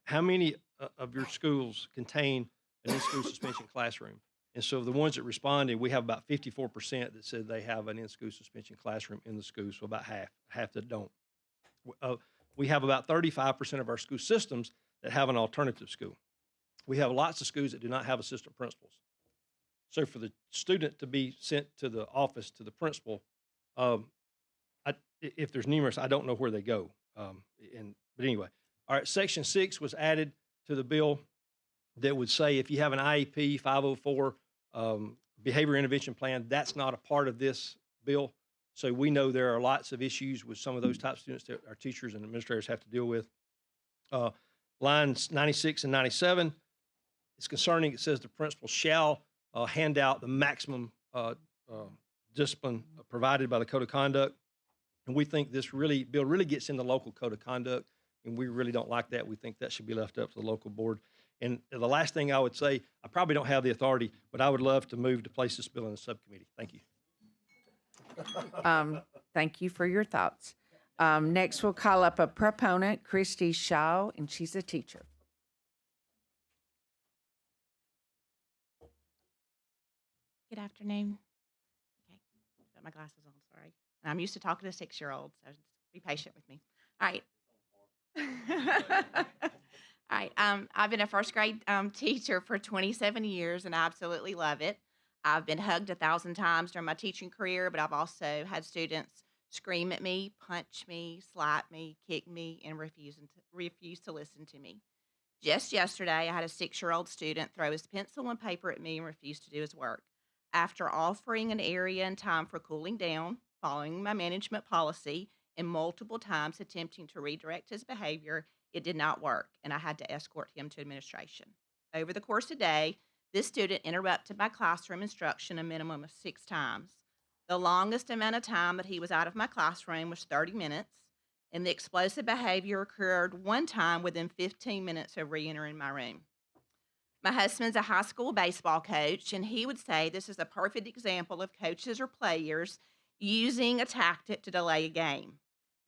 how many of your schools contain an in-school suspension classroom? And so the ones that responded, we have about 54% that said they have an in-school suspension classroom in the school, so about half that don't. We have about 35% of our school systems that have an alternative school. We have lots of schools that do not have assistant principals. So for the student to be sent to the office, to the principal, if there's numerous, I don't know where they go. But anyway, all right, Section 6 was added to the bill that would say if you have an IEP 504 behavior intervention plan, that's not a part of this bill. So we know there are lots of issues with some of those types of students that our teachers and administrators have to deal with. Lines 96 and 97, it's concerning. It says the principal shall hand out the maximum discipline provided by the code of conduct. And we think this bill really gets in the local code of conduct, and we really don't like that. We think that should be left up to the local board. And the last thing I would say, I probably don't have the authority, but I would love to move to place this bill in the subcommittee. Thank you. Thank you for your thoughts. Next, we'll call up a proponent, Christy Shaw, and she's a teacher. Good afternoon. Okay, got my glasses on, sorry. And I'm used to talking to 6-year-olds, so just be patient with me. All right. All right, I've been a first grade teacher for 27 years, and I absolutely love it. I've been hugged 1,000 times during my teaching career, but I've also had students scream at me, punch me, slap me, kick me, and refuse to listen to me. Just yesterday, I had a 6-year-old student throw his pencil and paper at me and refuse to do his work. After offering an area and time for cooling down, following my management policy, and multiple times attempting to redirect his behavior, it did not work, and I had to escort him to administration. Over the course of the day, this student interrupted my classroom instruction a minimum of 6 times. The longest amount of time that he was out of my classroom was 30 minutes, and the explosive behavior occurred one time within 15 minutes of re-entering my room. My husband's a high school baseball coach, and he would say this is a perfect example of coaches or players using a tactic to delay a game.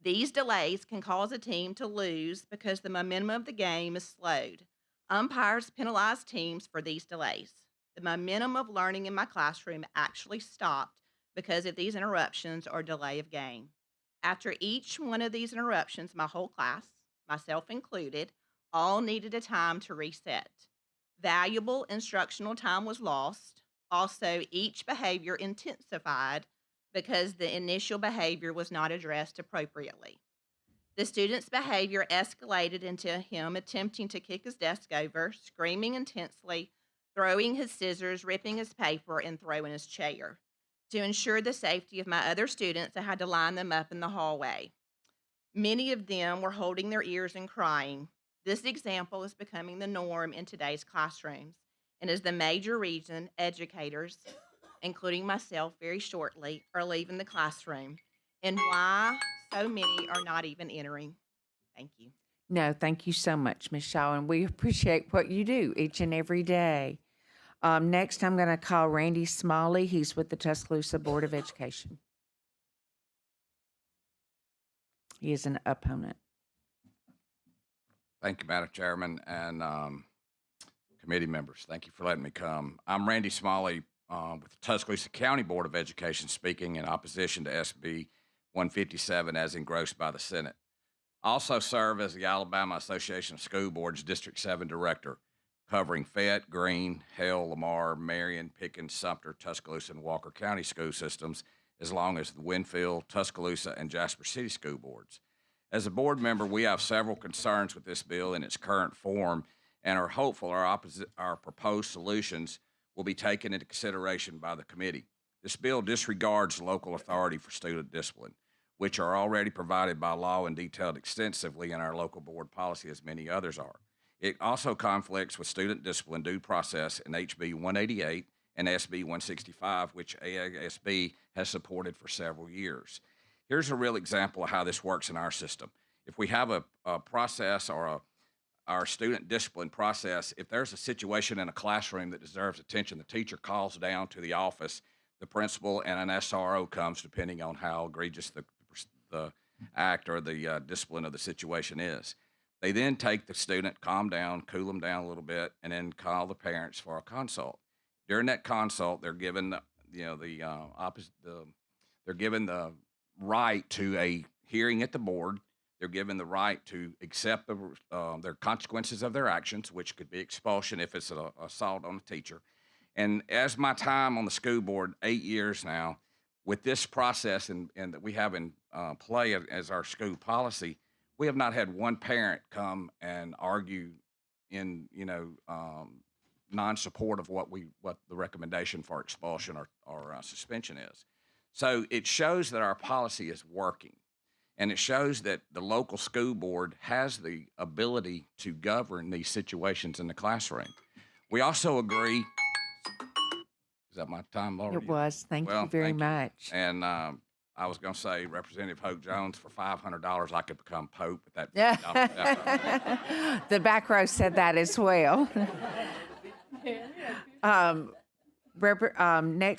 These delays can cause a team to lose because the momentum of the game is slowed. Umpires penalize teams for these delays. The momentum of learning in my classroom actually stopped because of these interruptions or delay of game. After each one of these interruptions, my whole class, myself included, all needed a time to reset. Valuable instructional time was lost. Also, each behavior intensified because the initial behavior was not addressed appropriately. The student's behavior escalated into him attempting to kick his desk over, screaming intensely, throwing his scissors, ripping his paper, and throwing his chair. To ensure the safety of my other students, I had to line them up in the hallway. Many of them were holding their ears and crying. This example is becoming the norm in today's classrooms and is the major reason educators, including myself very shortly, are leaving the classroom, and why so many are not even entering. Thank you. No, thank you so much, Ms. Shaw, and we appreciate what you do each and every day. Next, I'm going to call Randy Smalley. He's with the Tuscaloosa Board of Education. He is an opponent. Thank you, Madam Chairman, and committee members. Thank you for letting me come. I'm Randy Smalley with the Tuscaloosa County Board of Education, speaking in opposition to SB 157 as engrossed by the Senate. I also serve as the Alabama Association of School Boards District 7 Director. covering Fayette, Greene, Hale, Lamar, Marion, Pickens, Sumter, Tuscaloosa, and Walker County school systems, as long as the Winfield, Tuscaloosa, and Jasper City school boards. As a board member, we have several concerns with this bill in its current form and are hopeful our proposed solutions will be taken into consideration by the committee. This bill disregards local authority for student discipline, which are already provided by law and detailed extensively in our local board policy, as many others are. It also conflicts with student discipline due process in HB 188 and SB 165, which AASB has supported for several years. Here's a real example of how this works in our system. If we have a process or our student discipline process, if there's a situation in a classroom that deserves attention, the teacher calls down to the office, the principal and an SRO comes, depending on how egregious the act or the discipline of the situation is. They then take the student, calm down, cool them down a little bit, and then call the parents for a consult. During that consult, they're given they're given the right to a hearing at the board. They're given the right to accept their consequences of their actions, which could be expulsion if it's an assault on a teacher. And as my time on the school board, 8 years now, with this process and that we have in play as our school policy, we have not had one parent come and argue in non-support of what the recommendation for expulsion or suspension is. So it shows that our policy is working, and it shows that the local school board has the ability to govern these situations in the classroom. We also agree. Is that my time already? It was. Thank you very much. And I was going to say, Representative Hope Jones, for $500, I could become Pope. But The back row said that as well. Next,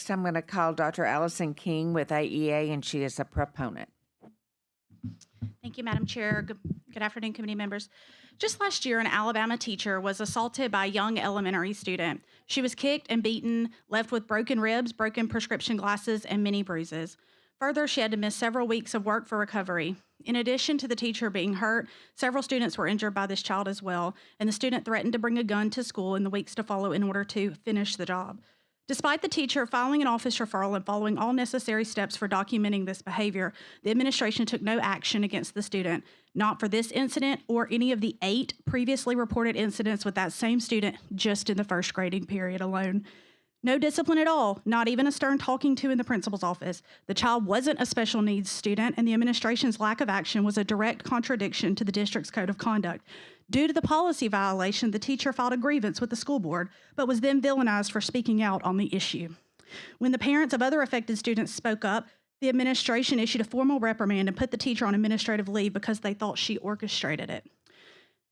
I'm going to call Dr. Allison King with AEA, and she is a proponent. Thank you, Madam Chair. Good afternoon, committee members. Just last year, an Alabama teacher was assaulted by a young elementary student. She was kicked and beaten, left with broken ribs, broken prescription glasses, and many bruises. Further, she had to miss several weeks of work for recovery. In addition to the teacher being hurt, several students were injured by this child as well, and the student threatened to bring a gun to school in the weeks to follow in order to finish the job. Despite the teacher filing an office referral and following all necessary steps for documenting this behavior, the administration took no action against the student, not for this incident or any of the 8 previously reported incidents with that same student just in the first grading period alone. No discipline at all, not even a stern talking to in the principal's office. The child wasn't a special needs student, and the administration's lack of action was a direct contradiction to the district's code of conduct. Due to the policy violation, the teacher filed a grievance with the school board, but was then villainized for speaking out on the issue. When the parents of other affected students spoke up, the administration issued a formal reprimand and put the teacher on administrative leave because they thought she orchestrated it.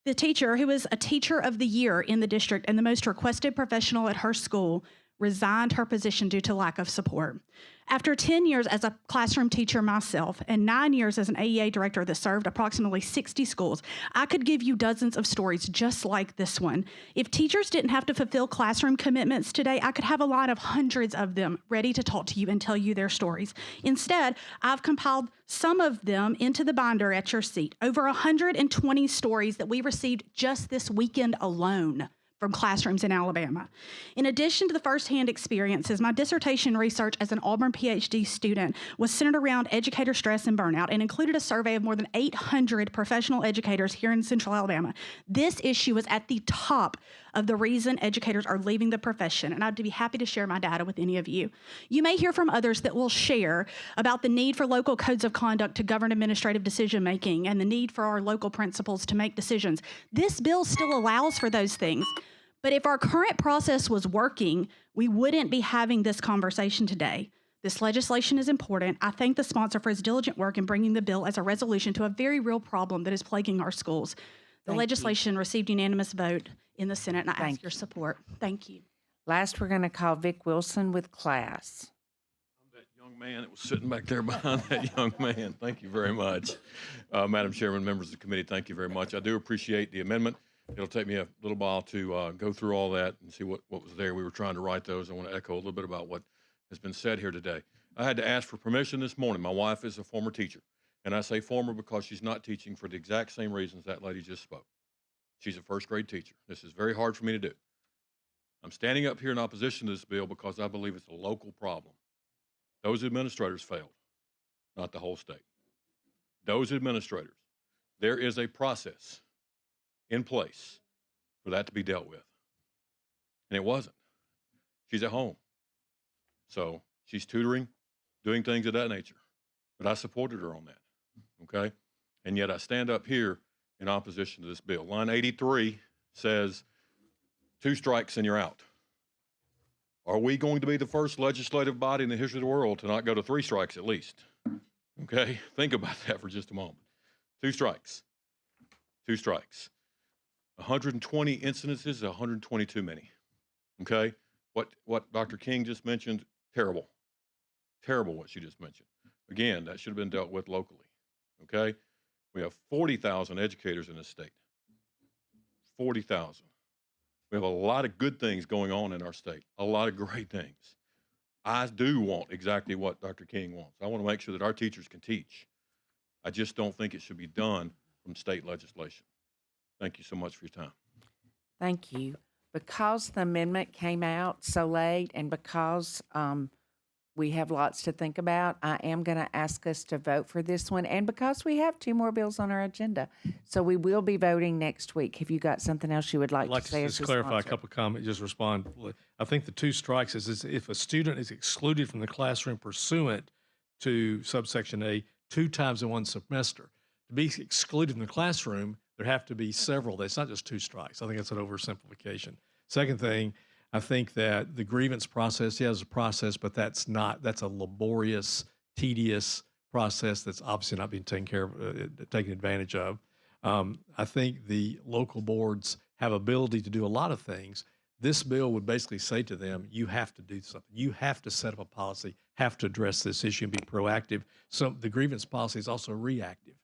The teacher, who was a teacher of the year in the district and the most requested professional at her school, resigned her position due to lack of support. After 10 years as a classroom teacher myself and 9 years as an AEA director that served approximately 60 schools, I could give you dozens of stories just like this one. If teachers didn't have to fulfill classroom commitments today, I could have a line of hundreds of them ready to talk to you and tell you their stories. Instead, I've compiled some of them into the binder at your seat. Over 120 stories that we received just this weekend alone from classrooms in Alabama. In addition to the firsthand experiences, my dissertation research as an Auburn PhD student was centered around educator stress and burnout and included a survey of more than 800 professional educators here in Central Alabama. This issue was at the top of the reason educators are leaving the profession, and I'd be happy to share my data with any of you. You may hear from others that will share about the need for local codes of conduct to govern administrative decision-making and the need for our local principals to make decisions. This bill still allows for those things. But if our current process was working, we wouldn't be having this conversation today. This legislation is important. I thank the sponsor for his diligent work in bringing the bill as a resolution to a very real problem that is plaguing our schools. The legislation received unanimous vote in the Senate, and I ask your support. Thank you. Last, we're going to call Vic Wilson with class. Young man that was sitting back there behind that young man. Thank you very much. Madam Chairman, members of the committee, thank you very much. I do appreciate the amendment. It'll take me a little while to go through all that and see what was there. We were trying to write those. I want to echo a little bit about what has been said here today. I had to ask for permission this morning. My wife is a former teacher, and I say former because she's not teaching for the exact same reasons that lady just spoke. She's a first grade teacher. This is very hard for me to do. I'm standing up here in opposition to this bill because I believe it's a local problem. Those administrators failed, not the whole state. Those administrators, there is a process in place for that to be dealt with. And it wasn't. She's at home. So she's tutoring, doing things of that nature. But I supported her on that, okay? And yet I stand up here in opposition to this bill. Line 83 says 2 strikes and you're out. Are we going to be the first legislative body in the history of the world to not go to 3 strikes at least? Okay, think about that for just a moment. 2 strikes. 2 strikes. 120 incidences is 120 too many. Okay, what Dr. King just mentioned, terrible. Terrible what she just mentioned. Again, that should have been dealt with locally. Okay, we have 40,000 educators in this state. 40,000. We have a lot of good things going on in our state, a lot of great things. I do want exactly what Dr. King wants. I want to make sure that our teachers can teach. I just don't think it should be done from state legislation. Thank you so much for your time. Thank you. Because the amendment came out so late and because we have lots to think about, I am going to ask us to vote for this one. And because we have 2 more bills on our agenda. So we will be voting next week. Have you got something else you would like I'd like to say? to just clarify a couple of comments, just respond. I think the 2 strikes is if a student is excluded from the classroom pursuant to subsection A 2 times in 1 semester. To be excluded from the classroom, there have to be several. It's not just 2 strikes. I think that's an oversimplification. Second thing, I think that the grievance process, yeah, is a process, but that's a laborious, tedious process that's obviously not being taken advantage of. I think the local boards have ability to do a lot of things. This bill would basically say to them, you have to do something. You have to set up a policy, have to address this issue and be proactive. So the grievance policy is also reactive.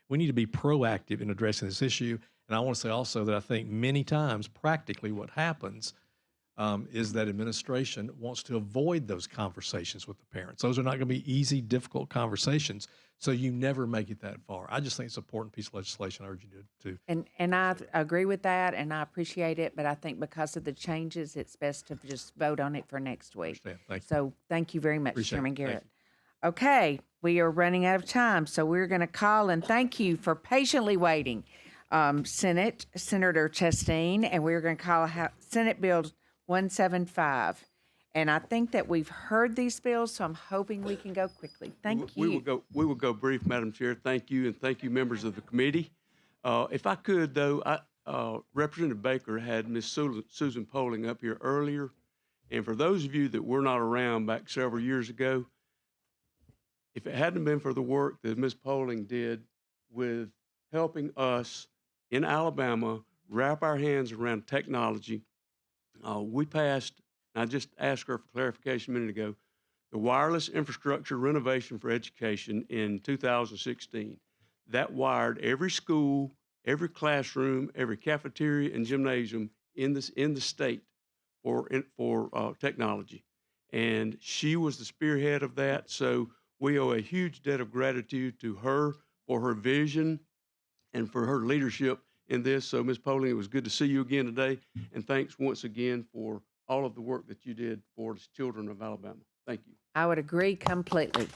We need to be proactive in addressing this issue. And I want to say also that I think many times, practically what happens is that administration wants to avoid those conversations with the parents. Those are not going to be easy, difficult conversations, so you never make it that far. I just think it's an important piece of legislation. I urge you to. And I agree with that, and I appreciate it, but I think because of the changes, it's best to just vote on it for next week. Understand. Thank you. So thank you very much, Appreciate it. Chairman Thank Garrett. Okay, we are running out of time, so we're going to call and thank you for patiently waiting, Senator Chastain, and we're going to call Senate Bill 175. And I think that we've heard these bills, so I'm hoping we can go quickly. Thank you. We will go brief, Madam Chair. Thank you, and thank you, members of the committee. If I could, though, Representative Baker had Ms. Susan Poling up here earlier, and for those of you that were not around back several years ago, if it hadn't been for the work that Ms. Poling did with helping us in Alabama wrap our hands around technology, we passed, and I just asked her for clarification a minute ago, the Wireless Infrastructure Renovation for Education in 2016. That wired every school, every classroom, every cafeteria and gymnasium in the state for technology. And she was the spearhead of that, so we owe a huge debt of gratitude to her for her vision and for her leadership in this. So, Ms. Poling, it was good to see you again today, and thanks once again for all of the work that you did for the children of Alabama. Thank you. I would agree completely.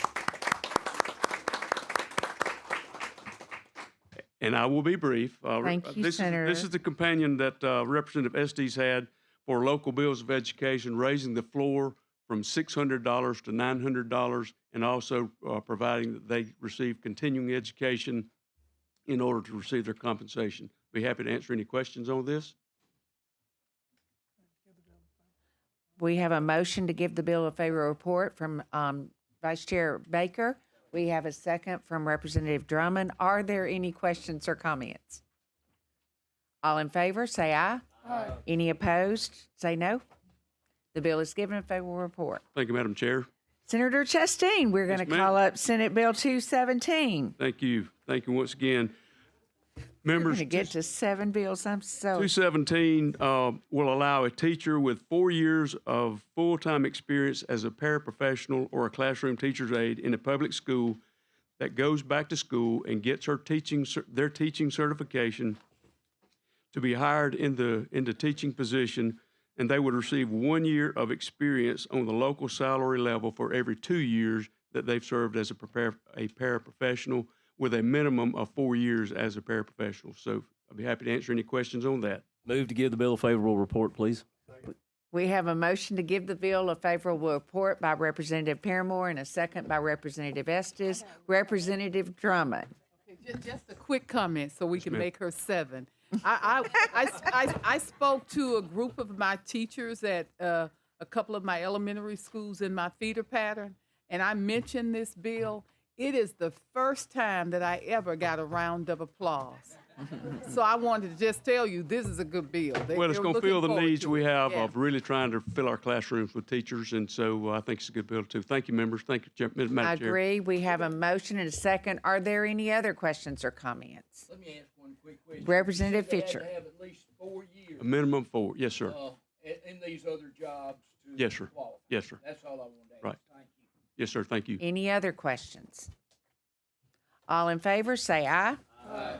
And I will be brief. Thank you, Senator. This is the companion that Representative Estes had for local bills of education, raising the floor from $600 to $900, and also providing that they receive continuing education in order to receive their compensation. Be happy to answer any questions on this. We have a motion to give the bill a favorable report from Vice Chair Baker. We have a second from Representative Drummond. Are there any questions or comments? All in favor, say aye. Aye. Any opposed, say no. The bill is given a favorable report. Thank you, Madam Chair. Senator Chastain, we're going to call up Senate Bill 217. Thank you. Thank you once again. Members, to get to 7 bills. I'm so 217 will allow a teacher with 4 years of full-time experience as a paraprofessional or a classroom teacher's aide in a public school that goes back to school and gets their teaching certification to be hired in the teaching position and they would receive 1 year of experience on the local salary level for every 2 years that they've served as a paraprofessional, with a minimum of 4 years as a paraprofessional. So I'll be happy to answer any questions on that. Move to give the bill a favorable report, please. We have a motion to give the bill a favorable report by Representative Paramore and a second by Representative Estes. Representative Drummond. Just a quick comment so we can ma'am. make her 7. I spoke to a group of my teachers at a couple of my elementary schools in my feeder pattern, and I mentioned this bill. It is the first time that I ever got a round of applause. So I wanted to just tell you, this is a good bill. Well, it's going to fill the needs we have Yeah. of really trying to fill our classrooms with teachers, and so I think it's a good bill, too. Thank you, members. Thank you, Madam I Chair. agree. We have a motion and a second. Are there any other questions or comments? Let me ask one quick question. Representative You said they Fisher. had to have at least 4 years. A minimum 4. Yes, sir. In these other jobs to Yes, sir. qualify. Yes, sir. That's all I wanted to ask. Right. Thank you. Yes, sir. Thank you. Any other questions? All in favor, say aye.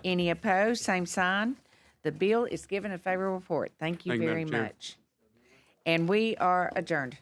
Any opposed, same sign. The bill is given a favorable report. Thank you Thank you, very Madam Chair. much. And we are adjourned.